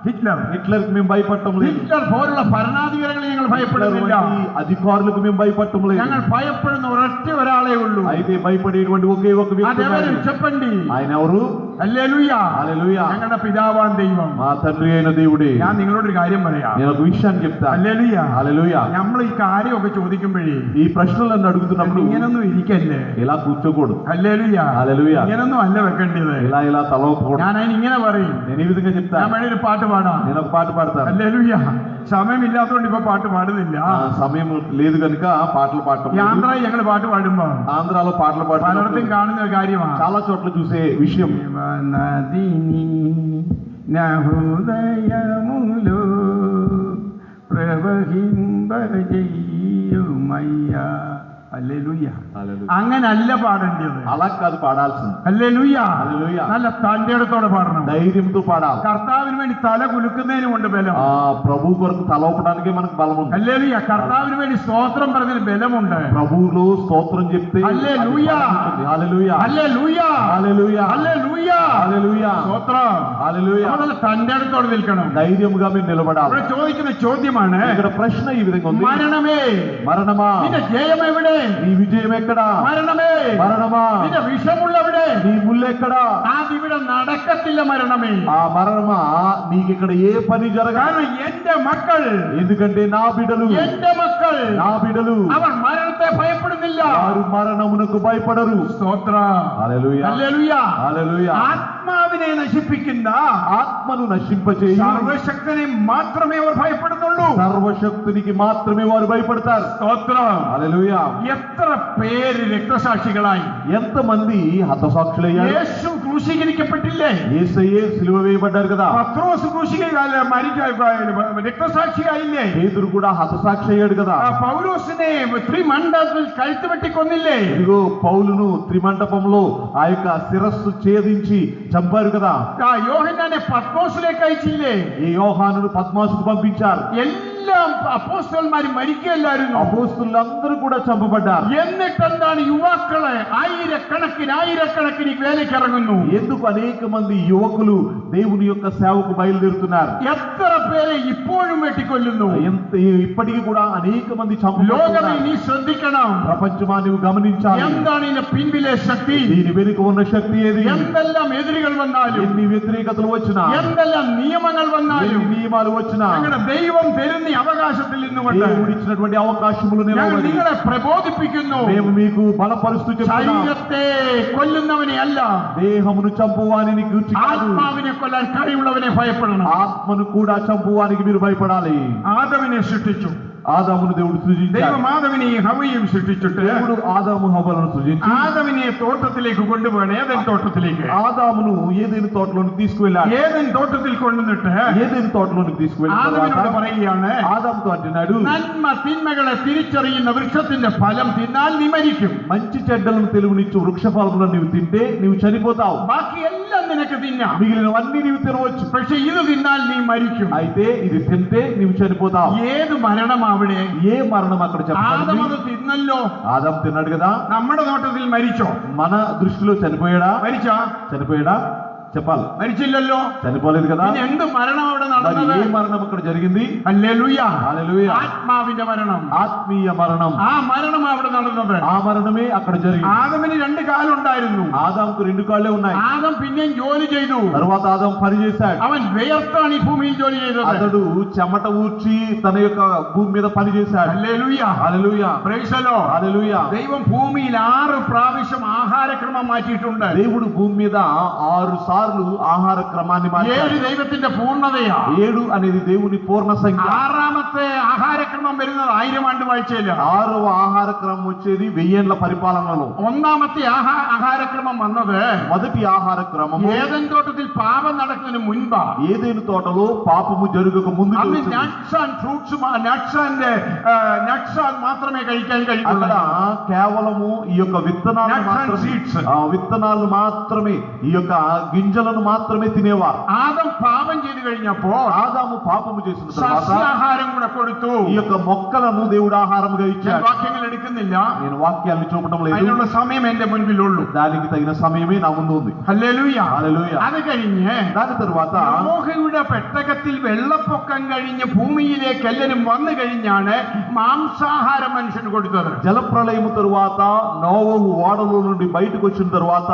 హిట్లర్ కి మేము భయపడటం లేదు. ഹിറ്റ്ലർ പോലുള്ള ഭരണാധികാരികളെ ഞങ്ങൾ ഭയപ്പെടുന്നില്ല. అధికారులకు మేము భయపడటం లేదు. ഞങ്ങൾ ഭയപ്പെടുന്ന ഒരൊറ്റ ഒരാളെ ഉള്ളൂ. అయితే భయపడేటువంటి ఒకే ఒక వ్యక్తి അതെവരെ ఉన్నాడు. చెప్పండి. ఆయన ఎవరు? ഹല്ലേലൂയ. హల్లెలూయా. ഞങ്ങളുടെ പിതാവാൻ ദൈവം. మా తండ్రి అయిన దేవుడే. ഞാൻ നിങ്ങളോടൊരു കാര്യം പറയാം. నేను ఒక విషయాన్ని చెప్తా. ഹല്ലേലൂയ. హల్లెలూయా. നമ്മൾ ഈ കാര്യമൊക്കെ ചോദിക്കുമ്പോഴേ ఈ ప్రశ్నలను అడుగుతున్నప్పుడు ഇങ്ങനൊന്നും ഇരിക്കല്ലേ. ఇలా కూర్చోకూడదు. ഹല്ലേലൂയ. హల్లెలూయా. ഇങ്ങനൊന്നും അല്ല വെക്കേണ്ടത്. ఇలా తలవకూడదు. ഞാൻ അതിന് ഇങ്ങനെ പറയും. నేను ఈ విధంగా చెప్తా. ഞാൻ വേണേ ഒരു പാട്ട് പാടാം. నేను ఒక పాట పాడతాను. ഹല്ലേലൂയ. സമയമില്ലാത്തതുകൊണ്ട് ഇപ്പൊ പാട്ട് പാടുന്നില്ല. సమయం లేదు కనుక పాటలు పాడటం ഈ లేదు. ఆంధ్రాയിൽ ഞങ്ങൾ പാട്ട് പാടുമ്പോ ఆంధ్రాలో పాటలు പലയിടത്തും పాడటం കാണുന്ന ഒരു കാര്യമാണ്. చాలా చోట్ల చూసే విషయం. നദിനി നഹൃദയമുലോ പ്രവഹിംബജയ്യുമയ്യ ഹല്ലേലൂയ. Hallelujah. അങ്ങനല്ല പാടേണ്ടത്. అలా కాదు పాడాల్సింది. ഹല്ലേലൂയ. Hallelujah. നല്ല തന്റെടത്തോടെ പാടണം. ధైర్యంతో పాడాలి. കർത്താവിന് വേണ്ടി തല കുലുക്കുന്നതിന് കൊണ്ട് ബലം. ప్రభు కొరకు తలవపడానికి మనకు బలం ఉంది. ഹല്ലേലൂയ. കർത്താവിന് വേണ്ടി സ്തോത്രം പറഞ്ഞതിന് ബലമുണ്ട്. ప్రభువులో స్తోత్రం చెప్తే హల్లెలూయా. హల్లెలూయా. ഹല്ലേലൂയ. హల్లెలూయా. ഹല്ലേലൂയ. హల్లెలూయా. സ്തോത്രം. హల్లెలూయా. നല്ല തന്റെടത്തോടെ നിൽക്കണം. ధైర్యంగా మీరు నిలబడాలి. ഇവിടെ ചോദിക്കുന്ന ചോദ്യമാണ്, ఇక్కడ ప్రశ్న ఈ విధంగా ఉంది. മരണമേ మరణమా നിന്റെ ജയം എവിടെ? నీ విజయం ఎక్కడా? മരണമേ మరణమా നിന്റെ വിഷമുള്ളവിടെ? నీ ముల్లెక్కడా? അതിവിടെ നടക്കത്തില്ല മരണമേ. ఆ మరణమా నీకిక్కడ ఏ పని జరగదు. കാരണം എന്റെ മക്കൾ, ఎందుకంటే నా బిడ్డలు എന്റെ മക്കൾ నా బిడ్డలు അവർ മരണത്തെ ഭയപ്പെടുന്നില്ല. వారు మరణమునకు భయపడరు. സ്തോത്രം. హల్లెలూయా. ഹല്ലേലൂയ. హల్లెలూయా. ആത്മാവിനെ നശിപ്പിക്കുന്ന ఆత్మను నశింపచేయు സർവശക്തനെ മാത്രമേ അവർ ഭയപ്പെടുന്നുള്ളൂ. సర్వశక్తునికి మాత్రమే వారు భయపడతారు. സ്തോത്രം. హల్లెలూయా. എത്ര പേര് രക്തസാക്ഷികളായി. ఎంతమంది హతసాక్షులయ్యారు. യേശു ക്രൂശീകരിക്കപ്പെട്ടില്ലേ? యేసయ్యే సిలువ వేయబడ్డారు కదా. പത്രോസ് രക്തസാക്ഷിയായില്ലേ? పేతురు కూడా హతసాక్షి అయ్యాడు కదా. പൗലോസിനെ ത്രിമണ്ഡലത്തിൽ കഴുത്ത് വെട്ടിക്കൊന്നില്ലേ? ఇదిగో పౌలును త్రిమండపంలో ఆ యొక్క శిరస్సు ఛేదించి చంపారు కదా. യോഹന്നാനെ പത്മോസിലേക്ക് അയച്ചില്ലേ? ఈ యోహానును పద్మాసుకు పంపించారు. എല്ലാം അപ്പോസ്തലന്മാര് മരിക്കുകയല്ലായിരുന്നു. అపోస్తులందరూ కూడా చంపబడ్డారు. എന്നിട്ടെന്താണ് യുവാക്കളെ ആയിരക്കണക്കിന് വേലയ്ക്ക് ഇറങ്ങുന്നു? ఎందుకు అనేక మంది యువకులు దేవుని యొక్క సేవకు బయలుదేరుతున్నారు? എത്ര പേരെ ഇപ്പോഴും വെട്ടിക്കൊല്ലുന്നു? ఇప్పటికీ కూడా అనేక మంది ലോകമേ చంపబడుతున్నారు. നീ ശ്രദ്ധിക്കണം. ప్రపంచమా నువ్వు గమనించాలి. എന്താണ് ഇതിന്റെ പിൻപിലെ ശക്തി? దీని వెనుక ఉన్న శక్తి ఏది? എന്തെല്ലാം എതിരുകൾ വന്നാലും, ఎన్ని వ్యతిరేకతలు వచ్చినా, എന്തെല്ലാം നിയമങ്ങൾ വന്നാലും, ఎన్ని నియమాలు వచ్చినా, ഞങ്ങളുടെ ദൈവം തരുന്ന അവകാശത്തിൽ നിന്നുകൊണ്ട് దేవుడు ఇచ్చినటువంటి అవకాశములు ഞങ്ങൾ నిలబడి നിങ്ങളെ പ്രബോധിപ്പിക്കുന്നു. మేము మీకు బలపరుస్తూ చెప్తున్నాం. ശരീരത്തെ കൊല്ലുന്നവനെ അല്ല, దేహమును చంపువానికి గూర్చి కాదు, ആത്മാവിനെ കൊല്ലാൻ കഴിവുള്ളവനെ ഭയപ്പെടണം. ఆత్మను కూడా చంపువానికి మీరు భయపడాలి. ആദമിനെ സൃഷ്ടിച്ചു. ఆదామును దేవుడు సృజించాడు. ദൈവം ആദമിനെയും ഹവ്വയെയും സൃഷ്ടിച്ചിട്ട് దేవుడు ఆదాము హవ్వలను సృజించి ആദമിനെ തോട്ടത്തിലേക്ക് കൊണ്ടുപോകണം. ഏദൻ തോട്ടത്തിലേക്ക്. ఆదామును ఏదైనా తోటలోనికి తీసుకువెళ్ళాడు. ഏദൻ തോട്ടത്തിൽ കൊണ്ടുവന്നിട്ട് ఏదైనా తోటలోనికి తీసుకువెళ్ళిన ആദമിനോട് తర్వాత പറയുകയാണ്, ఆదాముతో అంటున్నాడు, നന്മ തിന്മകളെ തിരിച്ചറിയുന്ന വൃക്ഷത്തിന്റെ ഫലം തിന്നാൽ നീ മരിക്കും. మంచి చెడ్డలను తెలుగునిచ్చు వృక్ష ఫలములను నీవు తింటే నీవు చనిపోతావు. ബാക്കി എല്ലാം നിനക്ക് തിന്നാം, మిగిలినవన్నీ నీవు తినవచ్చు. പക്ഷെ ഇത് തിന്നാൽ നീ മരിക്കും. అయితే ఇది తింటే నీవు చనిపోతావు. ഏത് മരണമാ അവിടെ? ఏ మరణం అక్కడ ആദം చెప్పండి? അത് തിന്നല്ലോ. ఆదాం తిన్నాడు కదా. നമ്മുടെ നോട്ടത്തിൽ മരിച്ചോ? మన దృష్టిలో చనిపోయాడా? മരിച്ചാ? చనిపోయాడా? చెప్పాలి. മരിച്ചില്ലല്ലോ. చనిపోలేదు కదా. പിന്നെ എന്ത് മരണം അവിടെ మరి നടന്നത്? ఏ మరణం అక్కడ జరిగింది? ഹല്ലേലൂയ. హల్లెలూయా. ആത്മാവിന്റെ മരണം. ఆత్మీయ మరణం. ആ മരണം അവിടെ നടന്നത്. ఆ మరణమే అక్కడ జరిగింది. ആദമിന് 2 കാലുണ്ടായിരുന്നു. ఆదాంకు 2 కాళ్ళే ఉన్నాయి. ആദം പിന്നെയും ജോലി ചെയ്തു. తర్వాత ఆదాం పని చేశాడు. അവൻ വിയർത്താണ് ഈ ഭൂമിയിൽ ജോലി ചെയ്തത്. అతడు చెమట ఊర్చి తన యొక్క భూమి మీద పని చేశాడు. ഹല്ലേലൂയ. హల్లెలూయా. Praise the Lord. హల్లెలూయా. ദൈവം ഭൂമിയിൽ 6 പ്രാവശ്യം ആഹാരക്രമം മാറ്റിയിട്ടുണ്ട്. దేవుడు భూమి మీద 6 సార్లు ఆహార క్రమాన్ని మార్చాడు. 7 ദൈവത്തിന്റെ പൂർണ്ണതയാ. 7 అనేది దేవుని పూర్ణ సంఖ్య. 6ാമത്തെ ആഹാരക്രമം വരുന്നത് 1000 ആണ്ട് വാഴ്ചയില്ല. 6వ ఆహార క్రమం వచ్చేది 1000 ఏళ్ల పరిపాలనలో. 1ാമത്തെ ആഹാരക്രമം വന്നത് మొదటి ఆహార క్రమం ഏദൻ തോട്ടത്തിൽ പാപം നടക്കുന്നതിന് മുൻപാ. ఏదైను తోటలో పాపము జరగక ముందు അന്ന് നട്ട്സ് ആൻഡ് ഫ്രൂട്ട്സ് നട്ട്സ് മാത്രമേ കഴിക്കാൻ అక్కడ കഴിയുള്ളൂ. కేవలము ఈ యొక్క విత్తనాలు Nuts and మాత్రమే, seeds. విత్తనాలు మాత్రమే, ఈ యొక్క గింజలను మాత్రమే తినేవారు. ആദം പാപം ചെയ്തു കഴിഞ്ഞപ്പോ ఆదాము పాపము చేసిన తర్వాత സസ്യാഹാരം കൂടെ കൊടുത്തു. ఈ యొక్క మొక్కలను దేవుడు ఆహారముగా ഞാൻ ఇచ్చాడు. വാക്യങ്ങൾ എടുക്കുന്നില്ല, నేను వాక్యాన్ని చూపడం లేదు. അതിനുള്ള സമയം എന്റെ മുൻപിലുള്ളൂ. దానికి తగిన సమయమే నా ముందు ఉంది. ഹല്ലേലൂയ. హల్లెలూయా. അത് കഴിഞ്ഞ് దాని తర్వాత നോഹയുടെ പെട്ടകത്തിൽ വെള്ളപ്പൊക്കം കഴിഞ്ഞ് ഭൂമിയിലേക്ക് എല്ലാവരും വന്നു കഴിഞ്ഞാണ് മാംസാഹാരം മനുഷ്യന് കൊടുത്തത്. జలప్రళయము తరువాత నోవహు ఓడలో నుండి బయటకు వచ్చిన తరువాత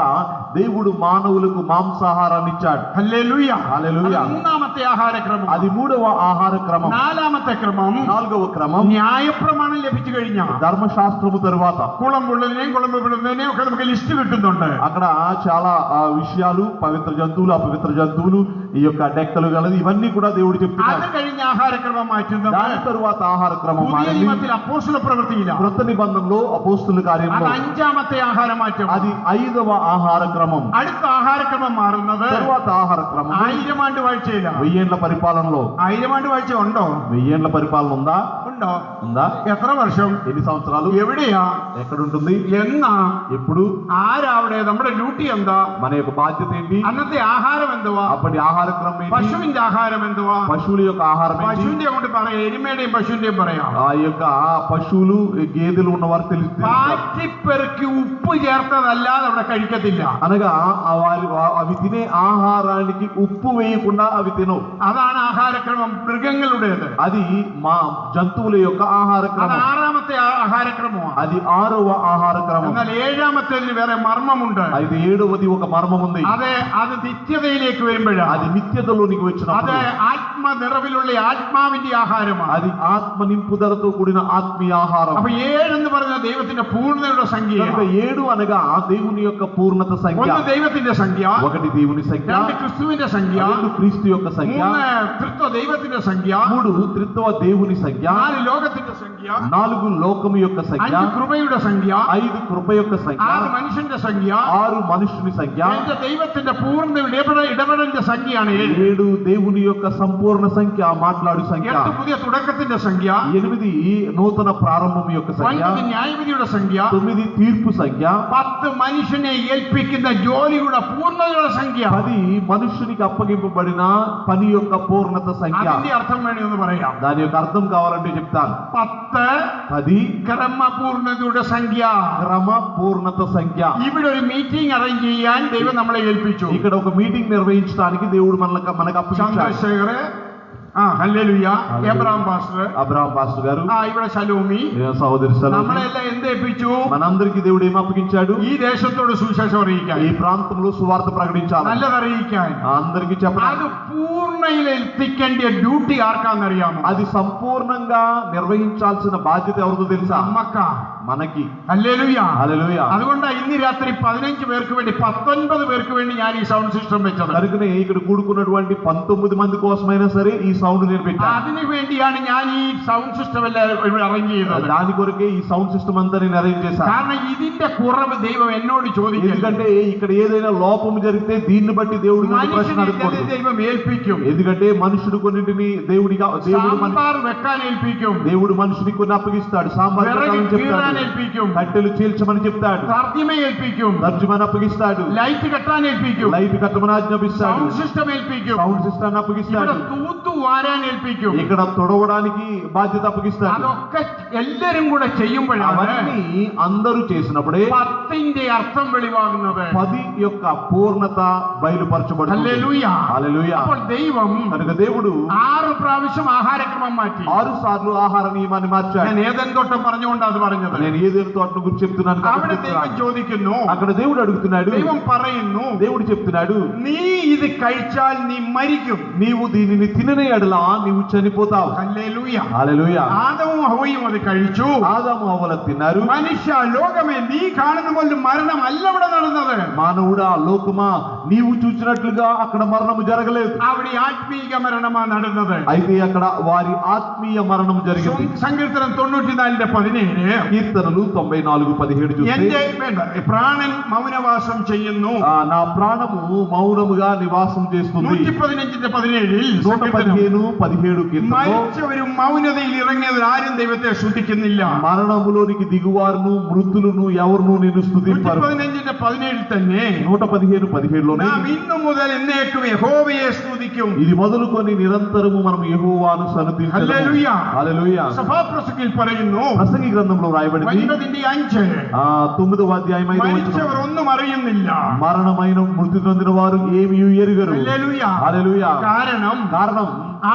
దేవుడు మానవులకు మాంసాహారాన్ని ఇచ్చాడు. ഹല്ലേലൂയ. హల్లెలూయా. അത് 3ാമത്തെ ആഹാരക്രമം. అది 3వ ఆహార క్రమం. 4ാമത്തെ ക്രമം 4వ క్రమం ന്യായപ്രമാണം ലഭിച്ചു കഴിഞ്ഞാൽ ధర్మశాస్త్రము తరువాత കുളമ്പുള്ളതിനെയും കുളമ്പുള്ളതിനെയും ഒക്കെ നമുക്ക് ലിസ്റ്റ് കിട്ടുന്നുണ്ട്. అక్కడ చాలా విషయాలు, పవిత్ర జంతువులు, అపవిత్ర జంతువులు, ఈ యొక్క డెక్కలు గలది, ఇవన్నీ కూడా దేవుడు അത് చెప్తున్నాడు. കഴിഞ്ഞ് ആഹാരക്രമം മാറ്റുന്നത് దాని తరువాత ఆహార క్రమం പുതിയ మారింది. നിയമത്തിൽ അപ്പോസ്തല പ്രവൃത്തിയില്ല. క్రొత్త నిబంధనలో అపోస్తుల അത് కార్యంలో 5ാമത്തെ ആഹാരമാറ്റം. అది 5వ ఆహార క్రమం. അടുത്ത ആഹാരക്രമം മാറുന്നത് తరువాత ఆహార క్రమం 1000 ആണ്ട് വാഴ്ചയില്ല. 1000 ఏళ్ల పరిపాలనలో. 1000 ആണ്ട് വാഴ്ച ഉണ്ടോ? 1000 ఏండ్ల పరిపాలన ఉందా? ഉണ്ടോ? ఉందా? എത്ര വർഷം? ఎన్ని సంవత్సరాలు? എവിടെയാ? ఎక్కడుంటుంది? എന്നാ? ఎప్పుడు? ആരാ അവിടെ? നമ്മുടെ ഡ്യൂട്ടി എന്താ? మన యొక్క బాధ్యత ఏంటి? അന്നത്തെ ആഹാരം എന്തുവാ? అప్పటి ఆహార క్రమం ఏంటి? പശുവിന്റെ ആഹാരം എന്തുവാ? పశువుల యొక్క ఆహారం ఏంటి? പശുവിന്റെ കൊണ്ട് പറയാം, എരുമയുടെയും പശുവിന്റെയും പറയാം. ఆ యొక్క పశువులు గేదెలు ఉన్నవారు తెలుసు. പാറ്റിപ്പെറുക്കി ഉപ്പ് ചേർത്തതല്ലാതെ അവിടെ കഴിക്കത്തില്ല. అనగా అవి తినే ఆహారానికి ఉప్పు వేయకుండా అవి తినవు. അതാണ് ആഹാരക്രമം മൃഗങ്ങളുടേത്. అది మా జంతువుల యొక్క ఆహార അത് క్రమం. 6ാമത്തെ ആഹാരക്രമമാണ്. అది 6వ ఆహార క్రమం. എന്നാൽ 7ാമത്തേതിന് വേറെ മർമ്മമുണ്ട്. అయితే 7వది ఒక మర్మం ఉంది. അത് നിത്യതയിലേക്ക് വരുമ്പോഴാണ്. అది నిత్యతలోనికి അത് వచ్చినప్పుడు ആത്മനിറവിലുള്ള ആത്മാവിന്റെ ആഹാരമാണ്. అది ఆత్మ నింపుదలతో కూడిన ఆత్మీయ ఆహారం. അപ്പൊ 7 എന്ന് പറഞ്ഞ ദൈവത്തിന്റെ പൂർണ്ണതയുടെ സംഖ്യ. 7 అనగా దేవుని యొక్క పూర్ణత సంఖ్య. 1 ദൈവത്തിന്റെ സംഖ്യ, 1 దేవుని సంఖ్య, 2 ക്രിസ്തുവിന്റെ സംഖ്യ, 2 క్రీస్తు యొక్క సంఖ్య, 3 ത്രിത്വ ദൈവത്തിന്റെ സംഖ്യ, 3 త్రిత్వ దేవుని సంఖ్య, 4 ലോകത്തിന്റെ സംഖ്യ, 4 లోకము యొక్క సంఖ్య, 5 കൃപയുടെ സംഖ്യ, 5 కృప యొక్క సంఖ్య, 6 മനുഷ്യന്റെ സംഖ്യ, 6 మనుషుని సంఖ్య, എന്റെ ദൈവത്തിന്റെ പൂർണ്ണ ഇടപെടലിന്റെ സംഖ്യയാണ് 7. 7 దేవుని యొక్క సంపూర్ణ సంఖ్య, మాట్లాడు సంఖ్య, 8 പുതിയ തുടക്കത്തിന്റെ സംഖ്യ, 8 నూతన ప్రారంభం యొక్క సంఖ్య, 9 ന്യായവിധിയുടെ സംഖ്യ, 9 తీర్పు సంఖ్య, 10 మనిషిനെ ഏൽപ്പിക്കുന്ന ജോലിയുടെ പൂർണ്ണതയുടെ സംഖ്യ. 10 మనుషునికి అప్పగింపబడిన పని యొక్క పూర్ణత సంఖ్య. അതിന്റെ അർത്ഥം വേണമെന്ന് പറയാം. దాని యొక్క అర్థం కావాలంటే చెప్తాను. 10 ക്രമപൂർണ്ണതയുടെ സംഖ്യ. క్రమ పూర్ణత సంఖ్య. ഇവിടെ ഒരു മീറ്റിംഗ് അറേഞ്ച് ചെയ്യാൻ ദൈവം നമ്മളെ ഏൽപ്പിച്ചു. ఇక్కడ ఒక మీటింగ్ నిర్వహించడానికి దేవుడు మనకు అప్పగించాడు. Chandrasekhar, hallelujah, Abraham pastor, Abraham pastor గారు, ഇവിടെ ശലോമി, సహోదరి సలోమి, നമ്മളെല്ലാം എന്തേൽപ്പിച്ചു? మనందరికి దేవుడు ఏం అప్పగించాడు? ഈ ദേശത്തോട് സുവിശേഷം അറിയിക്കാൻ, ఈ ప్రాంతంలో సువార్త ప్రకటించాలి, നല്ലതറിയിക്കാൻ, అందరికి చెప్పాలి. അത് പൂർണ്ണയിൽ എത്തിക്കേണ്ട ഡ്യൂട്ടി ആർക്കാന്നറിയാമോ? అది సంపూర్ణంగా నిర్వహించాల్సిన బాధ్యత ఎవరిదో తెలుసా? നമ്മക്കാ. మనకి. ഹല്ലേലൂയ. హల్లెలూయా. അതുകൊണ്ടാണ് ഇന്ന് രാത്രി 15 പേർക്ക് വേണ്ടി 19 പേർക്ക് വേണ്ടി ഞാൻ ഈ സൗണ്ട് സിസ്റ്റം വെച്ചത്. కనుకనే ఇక్కడ కూడుకున్నటువంటి 19 మంది కోసమైనా సరే ఈ సౌండ్ నేను పెట్టాను. അതിനു വേണ്ടിയാണ് ഞാൻ ഈ സൗണ്ട് സിസ്റ്റം എല്ലാം ഇവിടെ അറേഞ്ച് ചെയ്തത്. దాని కొరకే ఈ సౌండ్ సిస్టమ్ అంతా నేను అరేంజ్ చేశాను. കാരണം ഇതിന്റെ കുറവ് ദൈവം എന്നോട് ചോദിക്കും. ఎందుకంటే ఇక్కడ ఏదైనా లోపం జరిగితే దీన్ని బట్టి దేవుడు నన్ను ప్రశ్న అడుగుతాడు. ദൈവം ഏൽപ്പിക്കും. ఎందుకంటే మనుషుడు కొన్నింటిని దేవుడు സാമ്പാർ വെക്കാൻ ഏൽപ്പിക്കും. దేవుడు మనుషునికి కొన్ని అప్పగిస్తాడు. సాంబార్ పెట్టాలని చెప్తాడు, ഏൽപ്പിക്കും. కట్టెలు చీల్చమని చెప్తాడు, തർജ്ജിമ ഏൽപ്പിക്കും. తర్జుమాని అప్పగిస్తాడు, ലൈറ്റ് കെട്ടാൻ ഏൽപ്പിക്കും. లైట్ కట్టమని ఆజ్ఞాపిస్తాడు, സൗണ്ട് സിസ്റ്റം ഏൽപ്പിക്കും. సౌండ్ సిస్టమ్ అప్పగిస్తాడు, ഇവിടെ തൂത്തു വാരാൻ ഏൽപ്പിക്കും. ఇక్కడ తొడవడానికి బాధ్యత అప్పగిస్తాడు. അതൊക്കെ എല്ലാരും കൂടെ ചെയ്യുമ്പോഴാണ് అవన్నీ అందరూ చేసినప్పుడే 10ന്റെ అర్థం വെളിവാകുന്നത്. 10 యొక్క పూర్ణత బయలుపరచబడుతుంది. ഹല്ലേലൂയ. హల్లెలూయా. അപ്പോൾ ദൈവം కనుక దేవుడు 6 പ്രാവശ്യം ആഹാരക്രമം മാറ്റി. 6 సార్లు ఆహార నియమాన్ని మార్చాడు. ഞാൻ ഏദൻ തോട്ടം പറഞ്ഞുകൊണ്ട് അത് പറഞ്ഞത്. నేను ఏదేను తోటను గురించి చెప్తున్నాను. അവിടെ ദൈവം ചോദിക്കുന്നു, అక్కడ దేవుడు అడుగుతున్నాడు, ദൈവം പറയുന്നു, దేవుడు చెప్తున్నాడు, നീ ഇത് കഴിച്ചാൽ നീ മരിക്കും. నీవు దీనిని తినని ఎడల నీవు చనిపోతావు. ഹല്ലേലൂയ. హల్లెలూయా. ആദവും ഹവ്വയും അത് കഴിച്ചു. ఆదాము హవ్వల తిన్నారు. മനുഷ്യ ലോകമേ, നീ കാണുന്ന പോലെ മരണം അല്ല ഇവിടെ നടന്നത്. మానవుడా, లోకమా, నీవు చూసినట్లుగా అక్కడ మరణము జరగలేదు. അവിടെ ആത്മീക മരണമാണ് നടന്നത്. అయితే అక్కడ వారి ఆత్మీయ మరణం జరిగింది. സങ്കീർത്തനം 94:17 కీర్తనలు 94:17 చూస్తే, എന്റെ പ്രാണൻ മൗനവാസം ചെയ്യുന്നു. నా ప్రాణము మౌనముగా నివాసం చేస్తుంది. 115:17 115:17 కీర్తనలో, മരിച്ചവരും മൗനതയിൽ ഇറങ്ങിയവർ ആരും ദൈവത്തെ സ്തുതിക്കുന്നില്ല. మరణములోనికి దిగువారును మృతులను ఎవరును నిన్ను స్తుతింపరు. 115:17 തന്നെ 115:17లోనే, നാം ഇന്നു മുതൽ എന്നേക്കും യഹോവയെ സ്തുതിക്കും. ఇది మొదలుకొని నిరంతరము మనం యెహోవాను సన్నిధించదము. హల్లెలూయా. హల్లెలూయా. സഭാപ്രസംഗിൽ പറയുന്നു, ప్రసంగి గ్రంథంలో రాయబడింది 9:5 9వ అధ్యాయం 5వ వచనం, മരിച്ചവർ ഒന്നും അറിയുന്നില്ല. మరణమైన మృతి నొందిన వారు ఏమీ ఎరుగరు. ഹല്ലേലൂയ. హల్లెలూయా. കാരണം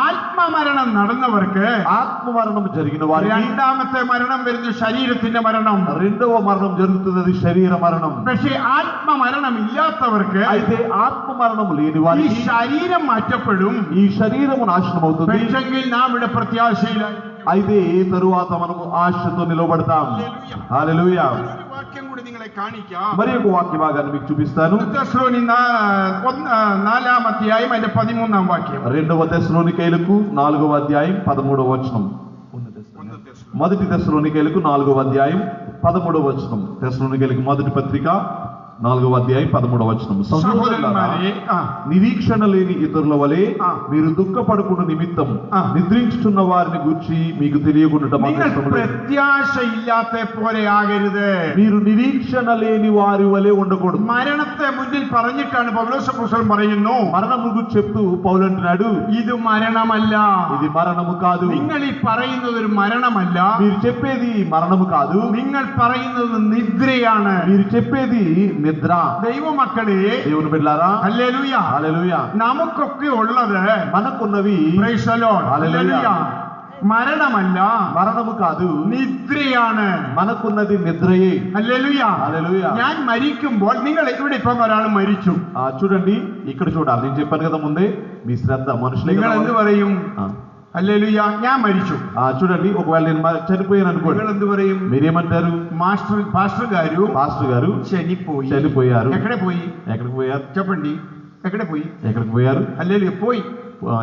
ആത്മമരണം നടന്നവർക്ക് ఆత్మమరణం జరిగిన వారికి രണ്ടാമത്തെ മരണം വരുന്ന ശരീരത്തിന്റെ മരണം. రెండవ మరణం జరుగుతున్నది శరీర మరణం. പക്ഷേ ആത്മമരണം ഇല്ലാത്തവർക്ക്, అయితే ആത്മമరణం లేని ഈ వారికి ശരീരം മാറ്റപ്പെടും. ఈ శరీరము నాశనం అవుతుంది. പക്ഷെങ്കിൽ നാം ഇവിടെ പ്രത്യാശയിലായി. అయితే తరువాత మనము ఆశతో నిలబడతాం. హల్లెలూయా. ഒരു വാക്യം കൂടി നിങ്ങളെ കാണിക്കാം. మరి ఒక వాక్య భాగాన్ని మీకు చూపిస్తాను. തെസ്സലോനി 4-ാം അധ്യായം അതിന്റെ 13-ാം വാക്യം. 2వ తెస్సలోనికైలకు 4వ అధ్యాయం 13వ వచనం. మొదటి తెస్సలోనికైలకు 4వ అధ్యాయం 13వ వచనం. తెస్సలోనికైలకు మొదటి పత్రిక 4వ అధ్యాయం 13వ వచనం. సహోదరులారా, సహోదరులారా, నిరీక్షణ లేని ఇతరుల వలె ఆ. మీరు దుఃఖపడకుండా నిమిత్తం ఆ. నిద్రించుచున్న వారిని గురించి మీకు తెలియకుండా നിങ്ങൾ പ്രത്യാശയില്ലാത്ത പോലെ ആകരുത്. మీరు నిరీక్షణ లేని వారి వలె ఉండకూడదు. മരണത്തെ മുന്നിൽ പറഞ്ഞിട്ടാണ് പൗലോസ് അപ്പോസ്തലൻ പറയുന്നു, మరణము గురించి చెప్తూ పౌలు అంటున్నాడు, ഇത് മരണമല്ല. ఇది మరణము కాదు. നിങ്ങൾ ഈ പറയുന്നത് ഒരു మరణമല്ല, మీరు చెప్పేది మరణము కాదు, നിങ്ങൾ പറയുന്നത് നിദ്രയാണ്. మీరు చెప్పేది నిద్ర. ദൈവമക്കളെ, దేవుని బిడ్డలారా, ഹല്ലേലൂയ, హల్లెలూయా, നമുക്കൊക്കെ ഉള്ളത് మనకున్నవి praise the Lord, ഹല്ലേലൂയ, ഹല്ലേലൂയ, മരണമല്ല, మరణము కాదు, നിദ്രയാണ്. మనకున్నది నిద్రయే. ഹല്ലേലൂയ. హల్లెలూయ. ഞാൻ മരിക്കുമ്പോൾ നിങ്ങൾ ഇവിടെ ഇപ്പം ഒരാൾ മരിച്ചു, చూడండి, ఇక్కడ చూడాలి. నేను చెప్పాను కదా ముందే, మీ శ్రద్ధ మనుషులే നിങ്ങൾ కదా. എന്ത് പറയും? ఆ. ഹല്ലേലൂയ, ഞാൻ മരിച്ചു. చూడండి, ఒకవేళ నేను చనిపోయాను అనుకోండి, നിങ്ങൾ എന്ത് പറയും? మీరేమంటారు? పాస్టర్ గారు పాస్టర్ గారు చనిపోయారు. ఎక్కడ పోయి? ఎక్కడికి పోయారు? చెప్పండి, ఎక్కడ పోయి? ఎక్కడికి పోయారు? హల్లెలూయా, పోయి.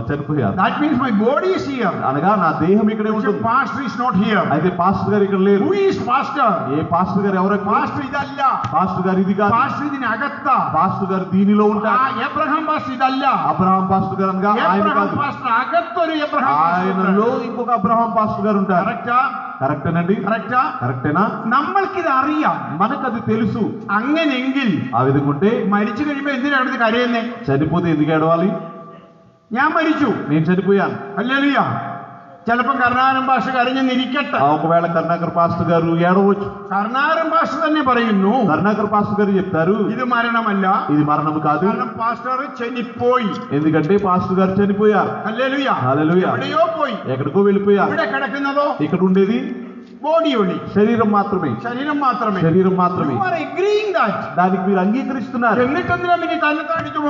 చనిపోయారు. That means my body is here, అనగా నా దేహం ఇక్కడే ఉంటుంది. Pastor is not here. అయితే పాస్టర్ గారు ఇక్కడ లేరు. Who is pastor? A pastor గారు? ఎవరు పాస్టర్ ఇదల్ల. పాస్టర్ గారు ఇది కాదు. పాస్టర్ ఇది అగత్త. పాస్టర్ గారు దీనిలో ఉంటారు. అబ్రహాం పాస్టర్ ఇదల్ల. అబ్రహాం పాస్టర్ గారు అనగా ఆయన కాదు. పాస్టర్ అగత్తరు అబ్రహాం. ఆయనలో ఇంకొక అబ్రహాం పాస్టర్ గారు ఉంటారు. కరెక్టా? కరెక్టేనండి. కరెక్టా? కరెక్టేనా? നമ്മൾക്കിത് അറിയാം. మనకది తెలుసు. അങ്ങനെയെങ്കിൽ ఆ విధంగా ఉంటే മരിച്ചു കഴിയുമ്പോ എന്തിനാണ് കരയുന്നേ? చనిపోతే ఎందుకు ఏడవాలి? ഞാൻ മരിച്ചു, నేను చనిపోయాను. ഹല്ലേലൂയ. ചിലപ്പോൾ കരുണാകരൻ ഭാഷ കരഞ്ഞെന്നിരിക്കട്ടെ. ఒకవేళ కరుణాకర్ పాస్టర్ గారు ఏడవచ్చు. കരുണാകരൻ ഭാഷ തന്നെ പറയുന്നു, కరుణాకర్ పాస్టర్ గారు చెప్తారు, ഇത് മരണമല്ല, ఇది మరణము కాదు. കാരണം പാസ്റ്റർ ചനിപ്പോയി. ఎందుకంటే పాస్టర్ గారు చనిపోయారు. ഹല്ലേലൂയ. హల్లెలూయా. എവിടെയോ പോയി. ఎక్కడికో వెళ్ళిపోయారు. ഇവിടെ കിടക്കുന്നതോ ఇక్కడ ఉండేది ബോഡി ഒളി, శరీరం మాత్రమే. ശരീരം മാത്രമേ. శరీరం మాత్రమే. You are agreeing that. దానికి మీరు అంగీకరిస్తున్నారు. എന്നിട്ടെന്തിനാ പിന്നെ തന്നെ താടിച്ചു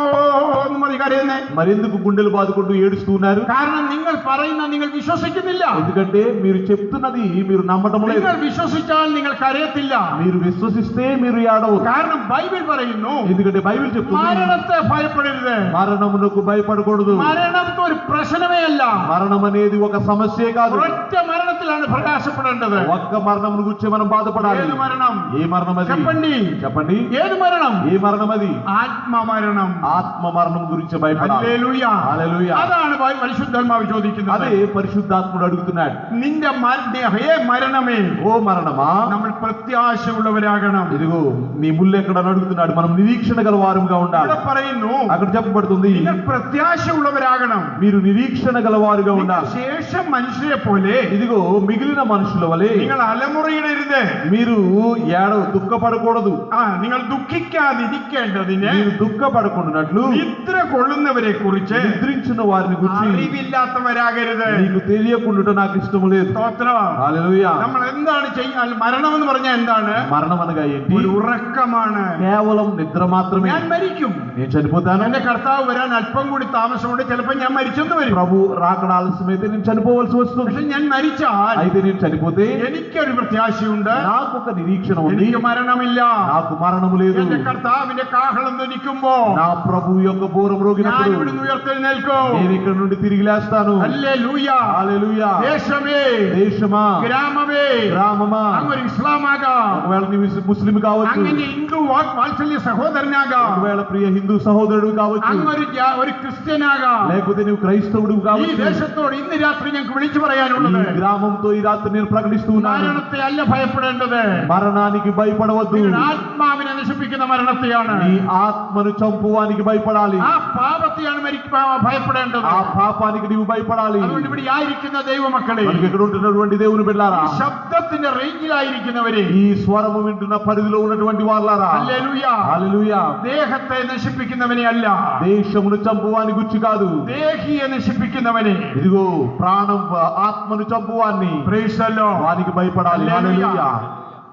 മതി കരയുന്നേ? మరెందుకు గుండెలు బాదుకుంటూ ఏడుస్తున్నారు? കാരണം നിങ്ങൾ പറയുന്ന നിങ്ങൾ വിശ്വസിക്കുന്നില്ല. ఎందుకంటే మీరు చెప్తున్నది మీరు నమ్మటం లేదు. നിങ്ങൾ വിശ്വസിച്ചാൽ നിങ്ങൾ കരയത്തില്ല. మీరు విశ్వసిస్తే మీరు ఏడవరు. കാരണം ബൈബിൾ പറയുന്നു, ఎందుకంటే బైబిల్ చెప్తుంది, മരണത്തെ ഭയപ്പെടരുത്. మరణమునకు భయపడకూడదు. മരണം ഒരു പ്രശ്നമേ അല്ല. మరణం అనేది ఒక సమస్యే కాదు. ഒറ്റ മരണത്തിലാണ് പ്രയാസപ്പെടേണ്ടത്. ఒక్క మరణమును గురించి మనం బాధపడాలి. ഏത് മരണം? ఏ మరణం అది? చెప్పండి, చెప్పండి. ഏത് മരണം? ఏ మరణం అది? ആത്മമരണം. ఆత్మ మరణం గురించి భయపడాలి. ഹല്ലേലൂയ. హల్లెలూయా. അതാണ് പരിശുദ്ധാത്മാവ് ചോദിക്കുന്നത്. అదే పరిశుద్ధాత్ముడు అడుగుతున్నాడు. നിന്റെ ഹേ മരണമേ, ఓ మరణమా, നമ്മൾ പ്രത്യാശയുള്ളവരാകണം. ఇదిగో నీ ముళ్ళు ఎక్కడ అని అడుగుతున్నాడు. మనం నిరీక్షణ గల వారుగా ఉండాలి. ഇവിടെ പറയുന്നു, అక్కడ చెప్పబడుతుంది, നിങ്ങൾ പ്രത്യാശയുള്ളവരാകണം. మీరు నిరీక్షణ గల వారుగా ఉండాలి. ശേഷം മനുഷ്യരെ പോലെ ఇదిగో మిగిలిన మనుషుల వలె നിങ്ങൾ അലമുറയിടരുത്. మీరు దుఃఖపడకూడదు. നിങ്ങൾ ദുഃഖിക്കാതിരിക്കേണ്ടതിന് మీరు దుఃఖపడకుండానట్లు നിദ്ര കൊള്ളുന്നവരെ കുറിച്ച് నిద్రించిన వారిని గురించి അറിവില്ലാത്തവരാകരുത്. నీకు తెలియకుండా నాకు ఇష్టము లేదు. സ്തോത്രം. హల్లెలూయా. നമ്മൾ എന്താണ് ചെയ്യാൻ? മരണം എന്ന് പറഞ്ഞാൽ എന്താണ്? మరణం అనగా ఏంటి? ഒരു ഉറക്കമാണ്. కేవలం నిద్ర మాత్రమే. ഞാൻ മരിക്കും. నేను చనిపోతాను. എന്റെ കർത്താവ് വരാൻ അല്പം കൂടി താമസമുണ്ട്. ചിലപ്പോൾ ഞാൻ മരിച്ചെന്ന് വരും. ప్రభు రాకడ ఆలస్యమైతే నేను చనిపోవలసి వస్తుంది. പക്ഷെ ഞാൻ మరిച്ചാൽ అయితే నేను చనిపోతే എനിക്കൊരു പ്രത്യാശയുണ്ട്. నాకు ఒక నిరీక్షణ ఉంది. എനിക്ക് మరణമില്ല. నాకు మరణము లేదు. എന്റെ കർത്താവിന്റെ കാഹളം ധനിക്കുമ്പോ నా ప్రభు యొక్క బూర ഞാൻ మ్రోగినప్పుడు ഇവിടുന്ന് ഉയർത്തെഴുന്നേൽക്കും. నేను ఇక్కడ నుండి తిరిగి లేస్తాను. ഹല്ലേലൂയ. హల్లెలూయా. ദേശമേ, దేశమా, ഗ്രാമമേ, గ్రామమా, അങ്ങൊരു ఇస్లామాകാം, ఒకవేళ నీవు ముస్లిం కావచ్చు, അങ്ങനെ ഹിന്ദു വാത്സല്യ സഹോദരനാകാം, ఒకవేళ ప్రియ హిందూ సహోదరుడు కావచ్చు, ഒരു ക്രിസ്ത്യനാകാം. లేకపోతే నీవు క్రైస్తవుడు ഈ కావచ్చు. ദേശത്തോട് ഇന്ന് രാത്രി ഞങ്ങൾക്ക് വിളിച്ചു ఈ പറയാനുള്ളത്, గ్రామంతో ఈ రాత్రి నేను ప్రకటిస్తూ ఉన్నాను, മരണത്തെ അല്ല ഭയപ്പെടേണ്ടത്, మరణానికి భయపడవద్దు. നിങ്ങളുടെ ആത്മാവിനെ നശിപ്പിക്കുന്ന മരണത്തെയാണ്. నీ ఆత్మను చంపువానికి భయపడాలి. ആ പാപത്തെയാണ് ഭയപ്പെടേണ്ടത്. ఆ పాపానికి నీవు భయపడాలి. അതുകൊണ്ട് ഇവിടെ ആയിരിക്കുന്ന ദൈവമക്കളെ, మనకి ఇక్కడ ఉంటున్నటువంటి దేవుని బిడ్డలారా, ഈ ശബ്ദത്തിന്റെ റേഞ്ചിലായിരിക്കുന്നവരെ, ఈ స్వరము వింటున్న పరిధిలో ఉన్నటువంటి వాళ్ళారా, ഹല്ലേലൂയ, హల్లెలూయా, ദേഹത്തെ നശിപ്പിക്കുന്നവനെ അല്ല, దేశమును చంపువాని గురించి కాదు, ദേഹിയെ നശിപ്പിക്കുന്നവനെ, ఇదిగో ప్రాణం ఆత్మను చంపువాన్ని, പ്രൈസ് ദി ലോർഡ്, వానికి భయపడాలి. హల్లెలూయా.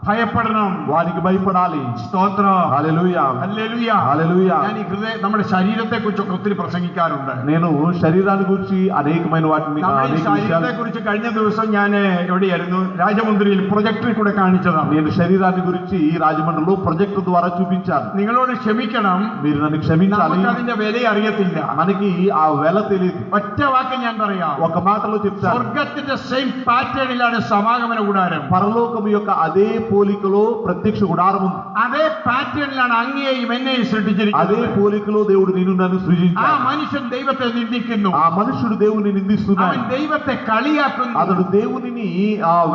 ഭയപ്പെടണം. వానికి భయపడాలి. സ്തോത്രം. హల్లెలూయా. ഹല്ലേലൂയ. హల్లెలూయా. ഞാൻ ഈ നമ്മുടെ ശരീരത്തെ കുറിച്ചൊക്കെ ഒത്തിരി പ്രസംഗിക്കാറുണ്ട്. నేను శరీరాన్ని గురించి అనేకమైన వాటిని നമ്മുടെ ഈ ശരീരത്തെ കുറിച്ച് കഴിഞ്ഞ ദിവസം ഞാൻ എവിടെയായിരുന്നു? രാജമുന്ദ്രിയിൽ പ്രൊജക്ടറിൽ കൂടെ കാണിച്ചതാണ്. నేను శరీరాన్ని గురించి ఈ రాజమండ్రిలో ప్రొజెక్ట్ ద్వారా చూపించాను. നിങ്ങളോട് ക്ഷമിക്കണം, మీరు నన్ను క్షమించాలి. നമുക്ക് അതിന്റെ വില അറിയത്തില്ല. మనకి ఆ వెల తెలియదు. ഒറ്റ വാക്ക് ഞാൻ പറയാം, ఒక మాటలో చెప్తాను, സ്വർഗത്തിന്റെ സെയിം പാറ്റേണിലാണ് സമാഗമന കൂടാരം. పరలోకము యొక్క అదే పోలికలో ప్రత్యక్ష గుడారం ఉంది. അതേ പാറ്റേണിലാണ് അങ്ങയെയും എന്നെയും అదే സൃഷ്ടിച്ചിരിക്കുന്നത്. పోలికలో దేవుడు నిన్ను నన్ను ആ సృజించాడు. മനുഷ്യൻ ദൈവത്തെ നിന്ദിക്കുന്നു, ఆ మనుషుడు దేవుని నిందిస్తున్నాడు. അവൻ ദൈവത്തെ കളിയാക്കുന്നു. అతడు దేవునిని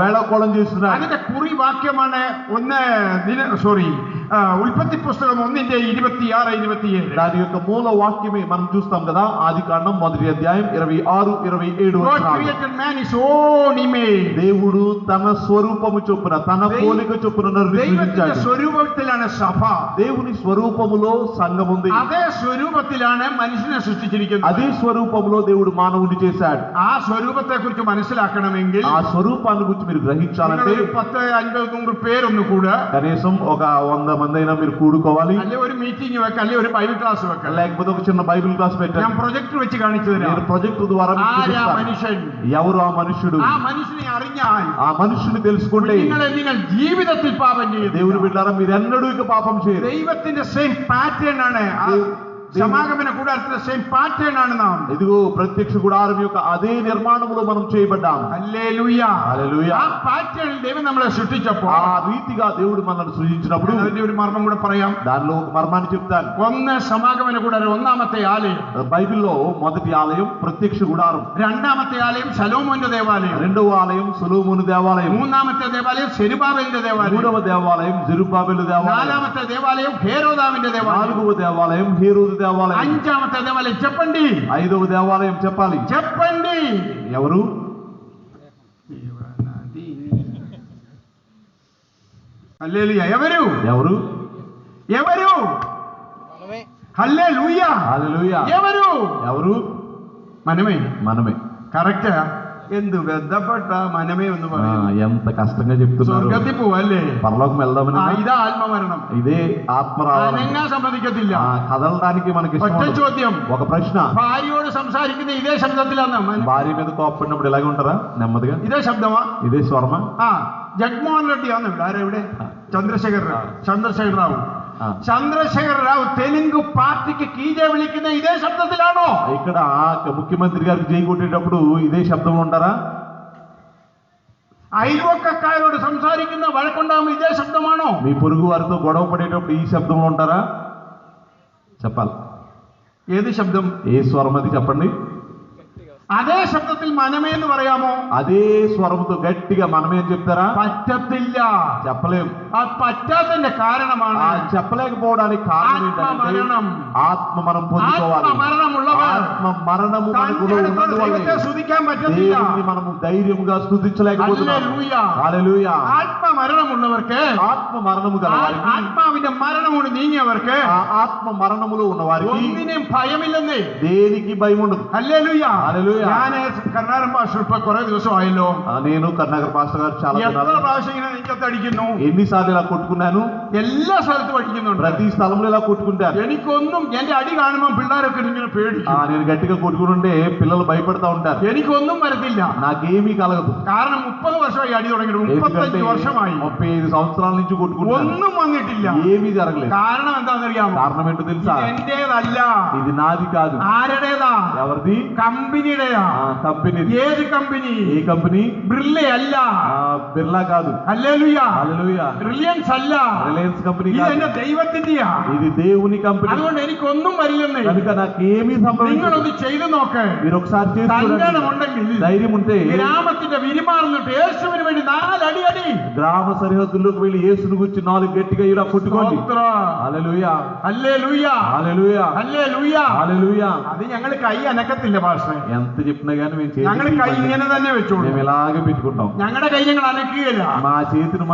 వేళకోళం చేస్తున్నాడు. അതിന്റെ കുറിവാക്യമാണ് ഉൽപ്പത്തി പുസ്തകം 1:26-27. దాని యొక్క మూల వాక్యమే మనం చూస్తాం కదా, ఆది కాండం 1వ అధ్యాయం 26-27 God వచనాలు. created man his own image. దేవుడు తన స్వరూపము చొప్పున తన పోలిక చొప్పున నన్ను ദൈവത്തിന്റെ సృజించాడు. സ്വരൂപത്തിലാണ് സഭ. దేవుని స్వరూపములో సంఘం ఉంది. അതേ സ്വരൂപത്തിലാണ് മനുഷ്യനെ സൃഷ്ടിച്ചിരിക്കുന്നത്. అదే స్వరూపములో దేవుడు మానవుని చేశాడు. ആ സ്വരൂപത്തെ കുറിച്ച് മനസ്സിലാക്കണമെങ്കിൽ ఆ స్వరూపాన్ని గురించి మీరు గ్రహించాలంటే 10, 50, 100 പേരൊന്നു കൂടെ, కనీసం ఒక 100 మంది అయినా మీరు కూడుకోవాలి. അല്ലെ ഒരു മീറ്റിംഗ് വെക്കാം, അല്ലെ ഒരു ബൈബിൾ ക്ലാസ് വെക്കാം. లేకపోతే ఒక చిన్న బైబిల్ క్లాస్ ഞാൻ పెట్టండి. പ്രൊജക്ടർ വെച്ച് കാണിച്ചു నేను തരാം. ప్రొజెక్ట్ ద్వారా మీకు ആരാ చూపిస్తాను. മനുഷ്യൻ? ఎవరు ఆ మనుష్యుడు? ആ മനുഷ്യനെ അറിഞ്ഞാൽ ఆ మనుషుని తెలుసుకుంటే നിങ്ങൾ ജീവിതത്തിൽ പാപം దేవుని ചെയ്യുന്നു. బిడ్డారా మీరు ఎన్నడూ ఇక పాపం చేయరు. ദൈവത്തിന്റെ സെയിം പാറ്റേൺ ആണ്. సమాగమన కూడారത്തിന്റെ సేమ్ ప్యాటర్న్ ആണ് നാം. ఇదిగో ప్రత్యక్ష గుడారం యొక్క అదే నిర్మాణములో మనం చేయబడ్డాం. హల్లెలూయా. హల్లెలూయా. ఆ ప్యాటర్న్ దేవుడు നമ്മളെ సృష్టించപ്പോൾ ఆ రీతిగా దేవుడు మనల్ని సృజించినప్పుడు അതിന്റെ ഒരു മർമ്മം കൂടെ പറയാം. దానిలో ఒక మర్మాన్ని చెప్తాను. ഒന്ന് സമാഗമന കൂടാരം, ഒന്നാമത്തെ ആലയം. బైబిల్లో మొదటి ఆలయం ప్రత్యక్ష గుడారం, രണ്ടാമത്തെ ആലയം ശലോമോന്റെ దేవాలయం, రెండవ ఆలయం సొలొమోను దేవాలయం, മൂന്നാമത്തെ దేవాలయం సెరుబాబెలిന്റെ దేవాలయం, మూడవ దేవాలయం జెరుబ్బాబెలు దేవాలయం, നാലാമത്തെ దేవాలయం హేరోదామిന്റെ దేవాలయం, నాలుగవ దేవాలయం హేరోదు దేవాలయం, അഞ്ചാമത്തെ దేవాలయం చెప్పండి. ఐదవ దేవాలయం చెప్పాలి. చెప్పండి. ఎవరు? హల్లెలూయా. ఎవరు? ఎవరు? ఎవరు? హల్లెలూయా. హల్లెలూయా. ఎవరు? ఎవరు? మనమే. మనమే. కరెక్ట్. എന്ത് ബന്ധപ്പെട്ട മനമേ എന്ന് പറയുന്നു. ఎంత కష్టంగా చెప్తున్నారు. സ്വർഗത്തിൽ പോവല്ലേ? పరలోకం వెళ్దామని. ఇదా ఆత్మమరణం. ఇదే ఆత్మరావణం. അനങ്ങാൻ സമ്മതിക്കത്തില്ല. కదలడానికి మనకి ഒറ്റ ചോദ്యం. ఒక ప్రశ్న. ഭാര്യയോട് സംസാരിക്കുന്ന ఇదే శబ్ദത്തിലാണ്. భార్య మీద కోపడినప్పుడు ఇలాగే ఉంటారా? నెమ్మదిగా ఇదే శబ్దమా? ఇదే స్వరమా? జగన్మోహన్ రెడ్డి ആണ് ഇവിടെ. ആരെവിടെ? చంద్రశేఖర్ రావు. చంద్రశేఖర్ రావు తెలుగు పార్టీకి కీజే విളിക്കുന്ന ఇదే శబ్దത്തിലാണോ? ఇక్కడ ముఖ్యమంత్రి గారికి జై కొట్టేటప్పుడు ఇదే శబ్దం ఉంటారా? అయൽవക്കക്കാരോട് സംസാരിക്കുന്ന വഴക്കുണ്ടാകുമ്പോൾ ఇదే శబ్దമാണോ? మీ పొరుగు వారితో గొడవ పడేటప్పుడు ఈ శబ్దంలో ఉంటారా? చెప్పాలి. ఏది శబ్దం? ఏ స్వరం అది చెప్పండి. అదే శబ్దത്തിൽ మనమే എന്ന് പറയാമോ? అదే స్వరంతో గట్టిగా మనమే అని చెప్తారా? పట్టത്തില്ല. చెప్పలేం. ఆ పట్టത്തിന്റെ కారణമാണ് చెప్పలేకపోవడానికి కారణం ఏంటంటే ఆత్మ మనం పొందుకోవాలి. ఆత్మ మరణము దైవത്തെ സ്തുതിക്കാൻ പറ്റത്തില്ല. మనము ధైర్యంగా స్తుతించలేకపోతున్నాం. హల్లెలూయా. ఆత్మ మరణముള്ളവർക്ക്, ఆత్మ మరణము గలవారికి, ఆత్మావిന്റെ మరణమును നീങ്ങിയവർക്ക്, ఆత్మ మరణములో ఉన్నవారికి ഒന്നിനും ഭയമില്ലെന്നേ. దేనికి భయం ఉండదు. హల్లెలూయా. హల్లెలూయా. ഞാൻ കർണാടക പാസ്റ്റർ ഇപ്പൊ കുറെ ദിവസമായല്ലോ. నేను కర్ణాకర్ పాస్టర్ గారు చాలా എത്ര പ്രാവശ്യം ഇങ്ങനെ നെഞ്ചത്ത് അടിക്കുന്നു. ఎన్నిసార్లు ఇలా కొట్టుకున్నాను. എല്ലാ സ്ഥലത്തും అడిക്കുന്നുണ്ട്. ప్రతి స్థలంలో ఇలా కొట్టుకుంటాను. എനിക്കൊന്നും എന്റെ അടി കാണുമ്പോൾ പിള്ളേരൊക്കെ ഇങ്ങനെ പേടിക്കും. నేను గట్టిగా కొట్టుకుంటుంటే పిల్లలు భయపడతా ఉంటారు. എനിക്കൊന്നും വരത്തില്ല. నాకేమీ కలగదు. കാരണം 30 വർഷമായി അടി തുടങ്ങിയിട്ട് 35 വർഷമായി. 35 సంవత్సరాల నుంచి కొట్టుకుంటాను. ഒന്നും വന്നിട്ടില്ല. ఏమీ జరగలేదు. കാരണം എന്താണെന്നറിയാമോ? కారణం ఏంటో తెలుసా? എന്റേതല്ല. ఇది నాది కాదు. ആരുടേതാ? ఎవరిది? కంపెనీడేదా? కంపెనీ. ఏది కంపెనీ? ఏ కంపెనీ? బిర్లే అല്ല. బిర్లా కాదు. హల్లెలూయా. హల్లెలూయా. రిలయన్స్ అല്ല. రిలయన్స్ కంపెనీ ఇది కాదు. എന്റെ ദൈവത്തിന്റെയാ. ఇది దేవుని కంపెనీ. അതുകൊണ്ട് എനിക്കൊന്നും വരില്ലെന്നേ. కనుక నాకేమీ సంభవించదు. നിങ്ങളൊന്ന് ചെയ്തു നോക്ക്. మీరు ఒకసారి చేసి సంగడం ఉണ്ടെങ്കിൽ, ధైర్యం ఉంటే గ్రామത്തിന്റെ విరిమారుന്നിട്ട് యేసుവിന് വേണ്ടി 4 అడి అడి. గ్రామ సరిహద్దుల్లోకి వెళ్ళి యేసుని గురించి 4 గట్టిగా ఇలా కొట్టుకోండి. హల్లెలూయా. హల్లెలూయా. హల్లెలూయా. హల్లెలూయా. హల్లెలూయా. అది ഞങ്ങൾ കൈ അനക്കത്തില്ല പാസ്റ്ററെ. ఎంత చెప్పినా గానీ ഞങ്ങൾ കൈ ഇങ്ങനെ തന്നെ വെച്ചോളൂ. మేము ఇలాగే పెట్టుకుంటాం. ഞങ്ങളുടെ కై ഞങ്ങൾ അനക്കുകയില്ല. మా చేతిని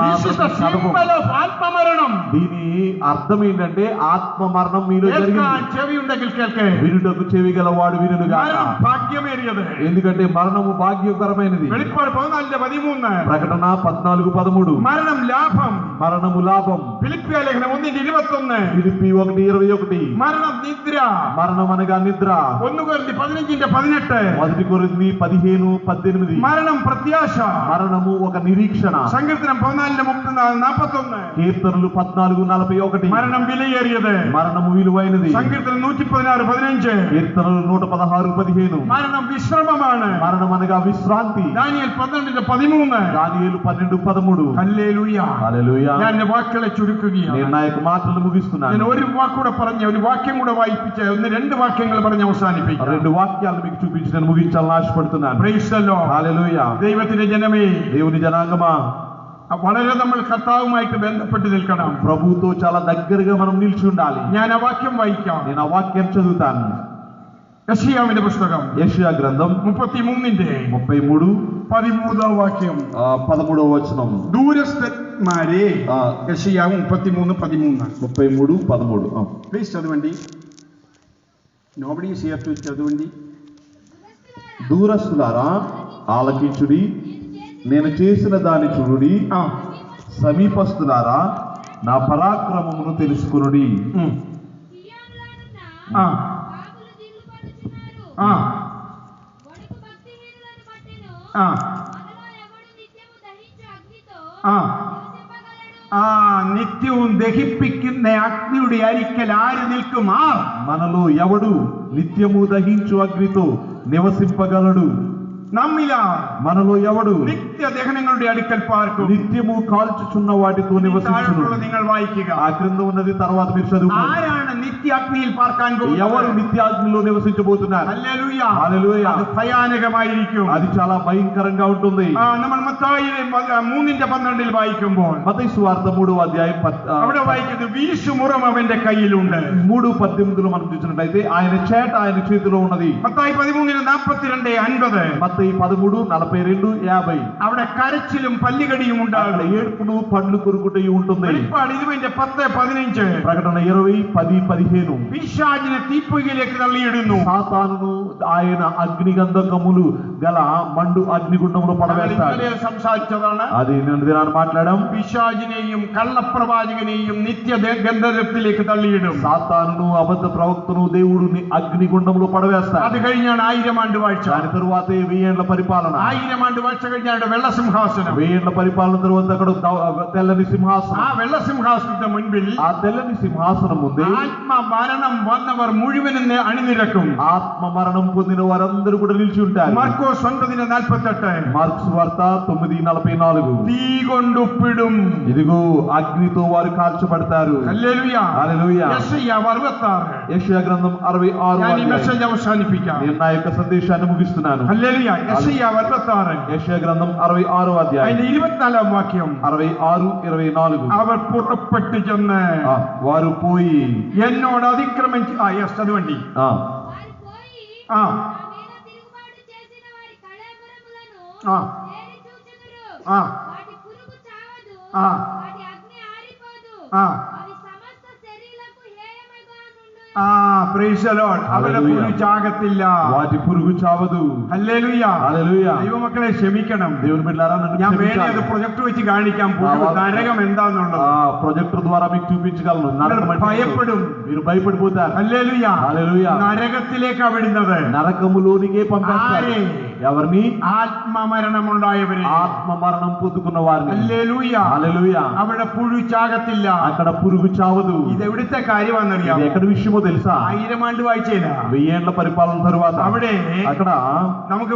ఆత్మమరణం. దీని అర్థం ఏంటంటే ఆత్మ మరణం మీలో జరిగింది. చెవి ఉండగిల్ కేల్కే. వినుటకు చెవి గలవాడు వినును గాక. భాగ్యమేరియదు. ఎందుకంటే మరణము భాగ్యకరమైనది. వెలిపాడు 14:13. ప్రకటన 14:13. మరణం లాభం. మరణము లాభం. ഫിലിപ്പിയ ലേഖനം 1:21. ఫిలిప్పీ 1:21. മരണം നിദ്ര. మరణం అనగా నిద్ర. 1 കൊരിന്ത്യർ 15:18. మొదటి కొరింథీ 15:18. മരണം പ്രത്യാശ. మరణము ఒక నిరీక్షణ. സങ്കീർത്തനം 14:41. కీర్తనలు 14:41. മരണം വിലയേറിയത്. మరణము విలువైనది. സങ്കീർത്തനം 116:15. కీర్తనలు 116:15. മരണം വിശ്രമമാണ്. మరణం అనగా విశ్రాంతి. ദാനിയേൽ 12:13. దానియేలు 12:13. ഹല്ലേലൂയ. హల్లెలూయా. ഞാൻ എന്റെ വാക്കുകളെ ചുരുക്കുകയാണ്. నేను నా యొక్క మాటలు ముగిస్తున్నాను. ഞാൻ ഒരു വാക്കൂടെ പറഞ്ഞ് ഒരു വാക്യം കൂടെ വായിപ്പിച്ച് 2 വാക്യങ്ങൾ പറഞ്ഞ് അവസാനിപ്പിക്കാം. 2 వాక్యాలు మీకు చూపించి నేను ముగించాలని ఆశపడుతున్నాను. Praise the Lord. హల్లెలూయా. ദൈവത്തിന്റെ ജനമേ, దేవుని జనాంగమా, വളരെ നമ്മൾ കർത്താവുമായിട്ട് ബന്ധപ്പെട്ട് നിൽക്കണം. ప్రభువుతో చాలా దగ్గరగా మనం నిలిచి ఉండాలి. ഞാൻ ആ വാക്യം വായിക്കാം. నేను ఆ వాక్యం చదువుతాను. യെശയ്യാവിന്റെ പുസ്തകം యెషయా గ్రంథం 33:13 വാക്യം. 13వ వచనం. ദൂരസ്ഥന്മാരെ. യെശയ്യാവ് 33:13. പ്ലീസ് ചതുവണ്ടി. നോബഡി ഈസ് ഹിയർ ടു ചതുവണ്ടി. దూరస్తులారా ఆలకించుడి, నేను చేసిన దాని చూడుడి. సమీపస్తులారా నా పరాక్రమమును తెలుసుకొనుడి. നിത്യവും ദഹിപ്പിക്കുന്ന അഗ്നിയുടെ അരിക്കൽ ആര് നിൽക്കും? మనలో ఎవడు నిత్యము దహించు అగ్నితో నివసింపగలడు? നമ്മില మనలో ఎవడు നിത്യ ദഹനങ്ങളുടെ അടുക്കൽ പാർക്കും? నిత్యము కాల్చుచున్న వాటితో నివసించును. നിങ്ങൾ వాയിക്കുക. ఆ క్రింద ఉన్నది తర్వాత మీరు చదువుకోండి. ആരാണ് നിത്യ അഗ്നിയിൽ പാർക്കാൻ പോകുന്നത്? ఎవరు నిత్యాగ్నిలో నివసించబోతున్నారు? ഹല്ലേലൂയ. హల్లెలూయా. അത് ഭയാനകമായിരിക്കും. అది చాలా భయంకరంగా ఉంటుంది. നമ്മൾ മത്തായിലെ 3:12 വായിക്കുമ്പോൾ మత్తయి సువార్త 3వ అధ్యాయం അവിടെ വായിക്കുന്നത് വീശുമുറം അവന്റെ കയ്യിലുണ്ട്. 3:18 మనం చూసినట్లయితే ఆయన చేట ఆయన చేతిలో ఉన్నది. മത്തായി 13:42-50. మత్తయి 13:42-50. അവിടെ കരച്ചിലും പല്ലുകടിയും ഉണ്ടാകും. ఏడుపును పండ్లు కొరుకుటయు ఉంటుంది. വെളിപ്പാട് 20:10-15. ప్రకటన 20:10-15. പിശാചിനെ തീപ്പൊയ്കയിലേക്ക് തള്ളിയിടുന്നു. సాతానును ఆయన అగ్నిగంధకములు గల మండు అగ్నిగుండంలో పడవేస్తాడు. സംസാരിച്ചതാണ്. అది నిన్న దినాన్ని మాట్లాడాం. പിശാചിനെയും കള്ളപ്രവാചകനെയും നിത്യ ഗന്ധത്തിലേക്ക് തള്ളിയിടും. సాతానును అబద్ధ ప్రవక్తను దేవుడు అగ్నిగుండంలో పడవేస్తాడు. അത് കഴിഞ്ഞാണ് 1000 ആണ്ട് വാഴ്ച. దాని తరువాతే 1000 ఏళ్ల పరిపాలన. 1000 ആണ്ട് വാഴ്ച കഴിഞ്ഞാണ് വെള്ളസിംഹാസനം. 1000 ఏళ్ల పరిపాలన తరువాత అక్కడ తెల్లని సింహాసనం. ആ വെള്ളസിംഹാസനത്തിന് മുൻപിൽ ఆ తెల్లని సింహాసనం ముందే ആത്മമരണം വന്നവർ മുഴുവനും അണിനിരക്കും. ఆత్మ మరణం పొందిన వారందరూ కూడా నిలిచి ఉంటారు. മാർക്കോസ് 9:48. మార్కు వార్త 9:44. തീ കൊണ്ടുപ്പിടും. ఇదిగో అగ్నితో వారు కాల్చబడతారు. ഹല്ലേലൂയ. హల్లెలూయా. യെശയ്യാ 66. యెషయా గ్రంథం 66వ ഞാൻ ഈ అధ్యాయం. മെസ്സേജ് അവസാനിപ്പിക്കാം. నేను నా యొక్క సందేశాన్ని ముగిస్తున్నాను. ഹല്ലേലൂയ. യെശയ്യാ 66. యెషయా గ్రంథం 66వ అధ్యాయం. അതിന്റെ 24 വാക്യം. 66-24. അവർ പുറപ്പെട്ടു ചെന്ന് వారు పోయి എന്നോട് അതിക്രമിച്ച് ചതുവണ്ടി അവരുടെ പുഴു ചാകത്തില്ല. వాటి పురుగు చావదు. ഹല്ലേലൂയ. హల్లెలూయా. ദൈവമക്കളെ ക്ഷമിക്കണം. దేవుని బిడ్డలారా నన్ను ഞാൻ വേറെ క్షమించాలి. അത് പ്രൊജക്ട് വെച്ച് കാണിക്കാം. നരകം എന്താന്നുള്ളത് ప్రొజెక్టర్ ద్వారా మీకు చూపించగలను. నరకం అంటే ഭയപ്പെടും. మీరు భయపడిపోతారు. ഹല്ലേലൂയ. హల్లెలూయా. നരകത്തിലേക്കാ വിടുന്നത്. నరకములోనికే పంపిస్తారు. ఎవరిని? ആത്മമരണം ഉണ്ടായവരെ. ఆత్మ మరణం పొందుకున్న వారిని. ഹല്ലേലൂയ. హల్లెలూయా. അവിടെ പുഴു ചാകത്തില്ല. అక్కడ పురుగు చావదు. ഇത് എവിടുത്തെ കാര്യമാണെന്നറിയാം. ఇది ఎక్కడ విషయమో తెలుసా? 1000 ആണ്ട് വാഴ്ചയില്ല. 1000 ఏళ్ల పరిపాలన తరువాత അവിടെ అక్కడ നമുക്ക്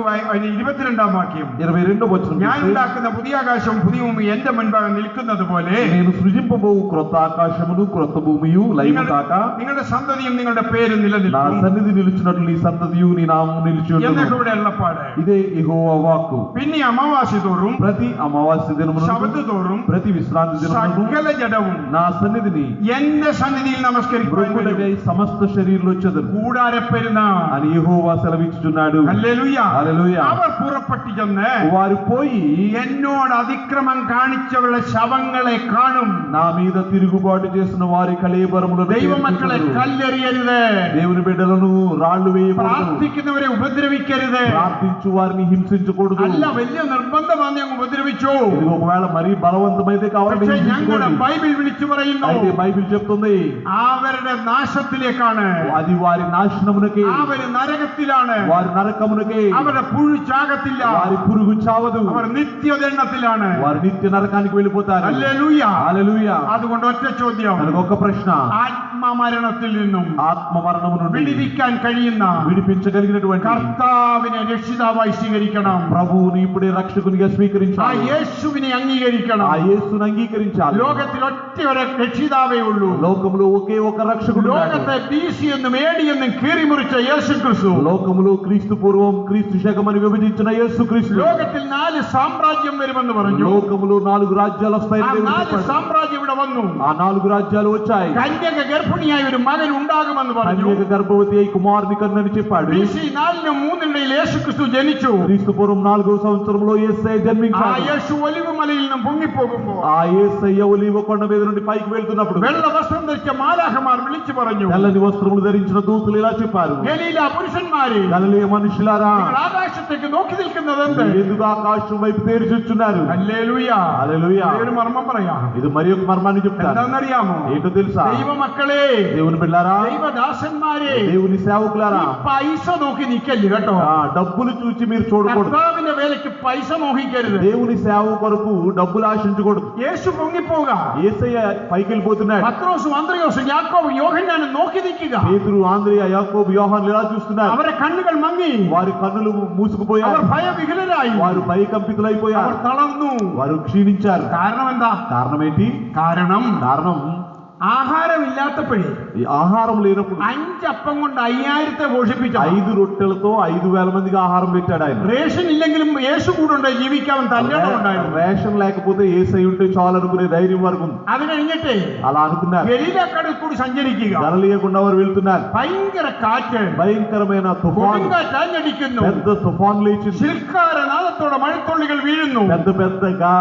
22ാം വാക്യം. 22వ వచనం. ഞാൻ ഉണ്ടാക്കുന്ന പുതിയ ആകാശവും പുതിയ ഭൂമി എന്റെ മുൻപാകെ നിൽക്കുന്നത് പോലെ నేను సృజింపబోవు క్రొత్త ఆకాశమును క్రొత్త భూమియు లయము కాక നിങ്ങളുടെ സന്തതിയും നിങ്ങളുടെ പേരും నా നിലനിൽക്കും సన్నిధి నిలుచున్నట్లు నీ సంతతియు నీ నామము నిలిచి ఉండును. എന്നൊക്കെ ഇവിടെ ഉള്ളപ്പാട്. ఇదే యెహోవా వాక్కు. പിന്നെ അമാവാസി തോറും ప్రతి అమావాస్య దినమున ശബത്ത് തോറും ప్రతి విశ్రాంతి దినమున സകല ജഡവും నా సన్నిధిని എന്റെ സന്നിധിയിൽ നമസ്കരിക്കും. మృక్కుడగై సమస్త శరీరులు వచ్చెదరు കൂടാരപ്പെരുന്നാൾ అని యెహోవా సెలవిచ్చుచున్నాడు. ഹല്ലേലൂയ. హల్లెలూయా. അവർ പുറപ്പെട്ടു ചെന്ന് వారు పోయి എന്നോട് അതിക്രമം കാണിച്ചവരുടെ ശവങ്ങളെ കാണും. నా మీద తిరుగుబాటు చేసిన వారి కళేబరములను ദൈവമക്കളെ കല്ലെറിയരുത്. దేవుని బిడ్డలను రాళ్లు వేయకూడదు. പ്രാർത്ഥിക്കുന്നവരെ ഉപദ്രവിക്കരുത്. ప్రార్థించు బాధించు వారిని హింసించకూడదు. അല്ല, വലിയ നിർബന്ധമാണ് അങ്ങ് ഉപദ്രവിച്ചു. ఇది ఒకవేళ మరీ బలవంతమైతే కావాలంటే പക്ഷേ ഞങ്ങളുടെ హింసించుకోండి. ബൈബിൾ വിളിച്ചു പറയുന്നു అయితే బైబిల్ చెప్తుంది അവരുടെ നാശത്തിലേക്കാണ്, అది వారి నాశనమునకే, അവര് നരകത്തിലാണ്, వారి నరకమునకే, അവരുടെ പുഴു ചാകത്തില്ല, వారి పురుగు చావదు, അവർ നിത്യദണ്ഡത്തിലാണ്. వారి నిత్య నరకానికి వెళ్ళిపోతారు. ഹല്ലേലൂയ. హల్లెలూయా. അതുകൊണ്ട് ഒറ്റ ചോദ്യം, మనకు ఒక ప్రశ్న, ആത്മമരണത്തിൽ നിന്നും ఆత్మ మరణము నుండి വിടിവിക്കാൻ കഴിയുന്ന విడిపించగలిగినటువంటి കർത്താവിനെ രക്ഷിതാവായി സ്വീകരിക്കണം. ప్రభువుని ఇప్పుడే రక్షకునిగా ആ స్వీకరించాలి. യേശുവിനെ അംഗീകരിക്കണം. ఆ యేసును అంగీకరించాలి. ലോകത്തിൽ ഒറ്റ ഒരു രക്ഷിതാവേ ഉള്ളൂ. లోకములో ఒకే ఒక రక్షకుడు ఉన్నాడు. ലോകത്തെ BC എന്നും AD എന്നും കീറിമുറിച്ച യേശു ക്രിസ്തു. లోకములో క్రీస్తు పూర్వం క్రీస్తు శకమని విభజించిన యేసుక్రీస్తు. ലോകത്തിൽ 4 സാമ്രാജ്യം വരുമെന്ന് പറഞ്ഞു. లోకములో 4 రాజ్యాలు ആ వస్తాయని దేవుడు 4 చెప్పాడు. സാമ്രാജ്യം ഇവിടെ വന്നു. ఆ 4 రాజ్యాలు వచ్చాయి. കന്യക ഗർഭിണിയായ ഒരു മകൻ ഉണ്ടാകുമെന്ന് പറഞ്ഞു. కన్యక గర్భవతి అయి కుమారుని కన్నని చెప్పాడు. BC 4-നും 3-നും യേശു ക്രിസ്തു ജനിച്ചു. క్రీస్తు పూర్వం 4వ సంవత్సరంలో యేసయ్య ആ జన్మించాడు. യേശു ഒലിവ് മലയിൽ നിന്നും പൊങ്ങിപ്പോകുമ്പോൾ ఆ యేసయ్య ఒలీవ కొండ మీద నుండి పైకి వెళ్తున్నప్పుడు വെള്ള വസ്ത്രം ധരിച്ച മാലാഖമാർ വിളിച്ചു പറഞ്ഞു, తెల్లని వస్త్రములు ధరించిన దూతలు ఇలా చెప్పారు, ഗലീല പുരുഷന്മാരെ, గలిలయ మనుషులారా, നിങ്ങൾ ആകാശത്തേക്ക് നോക്കി നിൽക്കുന്നതെന്ത്? ఎందుకు ఆకాశం వైపు తేరి చూస్తున్నారు? ഹല്ലേലൂയ. హల్లెలూయా. ഒരു മർമ്മം പറയാം. ఇది మరి ఒక మర్మాన్ని చెప్తాను. എന്താണെന്നറിയാമോ? ఏంటో తెలుసా? ദൈവമക്കളെ, దేవుని బిడ్డలారా, ദൈവദാസന്മാരെ, దేవుని సేవకులారా, ഈ പൈസ നോക്കി നിൽക്കല്ലേ കേട്ടോ. డబ్బులు చూచి మీరు చూడకూడదు. കർത്താവിന്റെ വേലയ്ക്ക് പൈസ മോഹിക്കരുത്. దేవుని సేవ కొరకు డబ్బులు ఆశించకూడదు. യേശു പൊങ്ങിപ്പോക, యేసయ్య పైకి వెళ్ళిపోతున్నాడు. പത്രോസും അന്ത്രയോസും യാക്കോബും യോഹന്നാനും നോക്കി നിൽക്കുക. పేతురు, ఆంద్రియ, యాకోబు, యోహాను ఇలా చూస్తున్నారు. അവരെ കണ്ണുകൾ മങ്ങി, వారి కన్నులు మూసుకుపోయారు. അവർ ഭയവിഹ്വലരായി, వారు భయకంపితులైపోయారు. അവർ തളർന്നു. వారు క్షీణించారు. കാരണം എന്താ? కారణం ఏంటి? കാരണം కారణం ആഹാരമില്ലാത്തപ്പോഴേ ఈ ఆహారం లేనప్పుడు 5 അപ്പം കൊണ്ട് 5000 പോഷിപ്പിച്ചു. 5 రొట్టెలతో 5000 మందికి ఆహారం పెట్టాడు ఆయన. റേഷൻ ഇല്ലെങ്കിലും യേശു കൂടെ ഉണ്ട് ജീവിക്കാൻ തന്നെ ഉണ്ടായിരുന്നു. రేషన్ లేకపోతే యేసయ్య ఉంటే చాలు అనుకునే ధైర్యం వరకు അത് കഴിഞ്ഞിട്ട് అలా అనుకున్నారు. ഗലീലക്കടൽ കൂടി സഞ്ചരിക്കുക. గలిలయకుండా వారు వెళ్తున్నారు. ഭയങ്കര കാറ്റ്, భయంకరమైన తుఫాను, കൊടുങ്കാറ്റ് ആഞ്ഞടിക്കുന്നു. పెద్ద తుఫాను లేచింది. ശിൽക്കാരനാദത്തോടെ മഴത്തുള്ളികൾ വീഴുന്നു. పెద్ద పెద్ద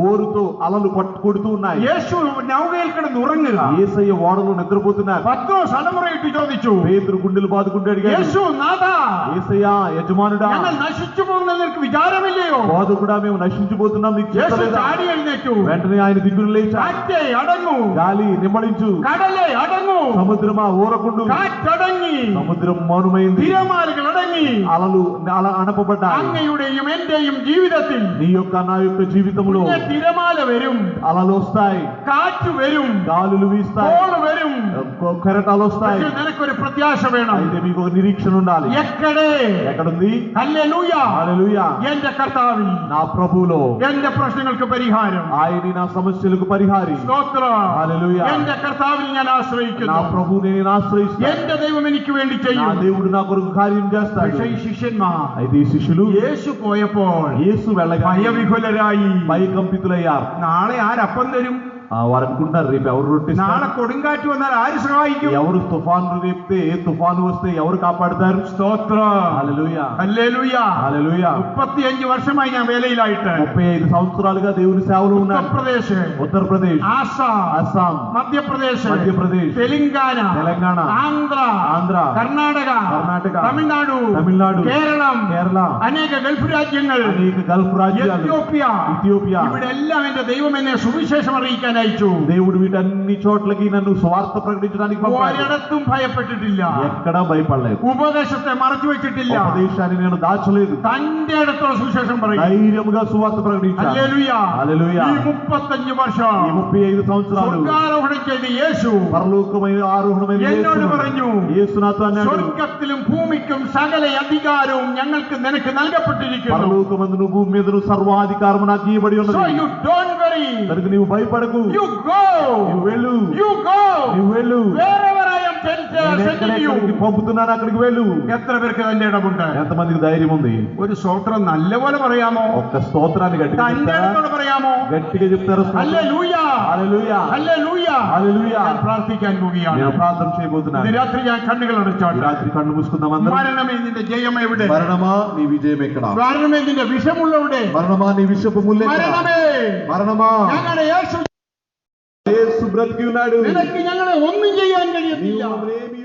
ఓరుతో అలలు కొడుతూ ఉన్నాయి. യേശു നൗകയിൽ കിടന്ന് ഉറങ്ങുക. యేసయ్య ఓడలో నిద్రపోతున్నారు. പത്രോസ് അലമുറയിട്ട് ചോദിച്ചു, పేతురు గుండెలు బాదుకుంటూ అడిగాడు, യേശു നാഥ, యేసయ్య యజమానుడా, ഞങ്ങൾ നശിച്ചു പോകുന്ന നിനക്ക് വിചാരമില്ലയോ? బోధకుడా, మేము నశించిపోతున్నాం, నీకు യേശു చెప్పలేదా? ചാടി എഴുന്നേറ്റു. వెంటనే ఆయన దిగులు లేచాడు. കാറ്റേ അടങ്ങൂ, గాలి నిమ్మళించు, കടലേ അടങ്ങൂ, సముద్రమా ఊరకుండు. കാറ്റടങ്ങി, సముద్రం మౌనమైంది, തിരമാലകൾ അടങ്ങി. అలలు అణపబడ్డాయి. അങ്ങയുടെയും എന്റെയും ജീവിതത്തിൽ నీ యొక్క నా యొక్క జీవితంలో പിന്നെ തിരമാല വരും, అలలు వస్తాయి, കാറ്റ് വരും, గాలులు వీస్తాయి, കോള് വരും. కెరటాలు వస్తాయి. പക്ഷേ നിനക്കൊരു പ്രത്യാശ വേണം. అయితే మీకు ఒక నిరీక్షణ ఉండాలి. എക്കടെ ఎక్కడుంది? ഹല്ലേലൂയ, హల్లెలూయా. എന്റെ കർത്താവിൽ నా ప్రభువులో എന്റെ പ്രശ്നങ്ങൾക്ക് പരിഹാരം. ఆయన నా సమస్యలకు పరిహారి. സ്തോത്രം. హల్లెలూయా. എന്റെ കർത്താവിൽ ഞാൻ నా ആശ്രയിക്കുന്നു. ప్రభువుని నేను ఆశ్రయిస్తాను. എന്റെ ദൈവം എനിക്ക് വേണ്ടി నా ചെയ്യും. దేవుడు నా కొరకు కార్యం చేస్తాడు. പക്ഷേ ഈ ശിഷ്യന്മാർ అయితే ఈ శిష్యులు യേശു പോയപ്പോൾ యేసు వెళ్ళగా ഭയവിഹുലരായി. భయకంపితులయ్యారు. നാളെ ആരപ്പം തരും? వారు అనుకుంటారు, రేపు ఎవరు రొట్టె ఇస్తారు? നാളെ കൊടുങ്കാറ്റ് വന്നാൽ ఆര് സഹായിക്കും? ఎవరు తుఫాను రేపితే, తుఫాను వస్తే ఎవరు కాపాడుతారు? സ്തോത്രം. హల్లెలూయా. ഹല്ലേലൂയ. హల్లెలూయా. 35 വർഷമായി ഞാൻ വേലയിലായിട്ട് 35 సంవత్సరాలుగా దేవుని సేవలో ఉన్నాడు. ഉത്തർപ്രദേശ്, ఉత్తరప్రదేశ్, ആസാം, అస్సాం, മധ്യപ്രദേശ്, మధ్యప్రదేశ్, തെലങ്കാന, తెలంగాణ, ആന്ധ്ര, ఆంధ్ర, കർണാടക, తమిళనాడు, തമിഴ്നാട്, കേരളം, కేరళ, അനേക ഗൾഫ് രാജ്യങ്ങൾ, అనేక గల్ఫ్ రాజ్యాలు, എത്യോപ്യ, ഇവിടെ എല്ലാം എന്റെ ദൈവം എന്നെ സുവിശേഷം അറിയിക്കാൻ അയച്ചു. దేవుడు వీటన్ని చోట్లకి నన్ను స్వార్థ ప్రకటించడానికి పంపాడు. ഒരിടത്തും ഭയപ്പെട്ടിട്ടില്ല, ఎక్కడా భయపడలేదు. ഉപദേശത്തെ മറച്ചു വെച്ചിട്ടില്ല, ఉపదేశాన్ని నేను దాచలేదు. തന്റെ അടുത്തുള്ള സുവിശേഷം പറയും. ధైర్యముగా సువార్త ప్రకటించాను. ഹല്ലേലൂയ. హల్లెలూయా. ഈ 35 വർഷം ఈ 35 సంవత్సరాలు സ്വർഗ്ഗാരോഹണം ചെയ്ത യേശു పరలోకమైన ఆరోహణమైన എന്നോട് പറഞ്ഞു, యేసు నాతో అన్నాడు, സ്വർഗ്ഗത്തിലും ഭൂമിക്കും സകല അധികാരവും ഞങ്ങൾക്ക് നിനക്ക് നൽകപ്പെട്ടിരിക്കുന്നു. పరలోకమందును భూమి మీదను సర్వాధికారము నాకు ఇవ్వబడి So ఉన్నది. you don't worry. కనుక నీవు భయపడకు. You go. నువ్వు వెళ్ళు. You go. నువ్వు వెళ్ళు. Wherever I am నేను sending you. ఎక్కడికి పంపుతున్నాను అక్కడికి వెళ్ళు. എത്ര പേർക്ക് തന്റെ ഇടമുണ്ട്? ఎంతమందికి ధైర్యం ఉంది? ഒരു സ്തോത്രം നല്ലപോലെ പറയാമോ? ఒక్క స్తోత్రాన్ని గట్టిగా തന്റെ చెప్తారా? ഇടത്തോട് പറയാമോ? గట్టిగా చెప్తారా? ഹല്ലേലൂയ. హల్లెలూయా. ഹല്ലേലൂയ. హల్లెలూయా. ഞാൻ പ്രാർത്ഥിക്കാൻ പോവുകയാണ്. నేను ప్రార్థన చేయబోతున్నాను. ഇന്ന് രാത്രി ഞാൻ കണ്ണുകൾ ఈ അടച്ചോട്ടെ. రాత్రి కళ్ళు మూసుకుందాం అందరం. മരണമേ നിന്റെ ജയം എവിടെ? మరణమా నీ విజయం ఎక్కడ? മരണമേ നിന്റെ വിഷമുള്ളവിടെ? మరణమా నీ విషపు ముళ్ళు ఎక్కడ? മരണമേ మరణమా ഞങ്ങളുടെ യേശു యేసు బ్రతికి ఉన్నాడు. നിനക്ക് ഞങ്ങളെ ഒന്നും ചെയ്യാൻ കഴിയത്തില്ല. నీవు ఏమీ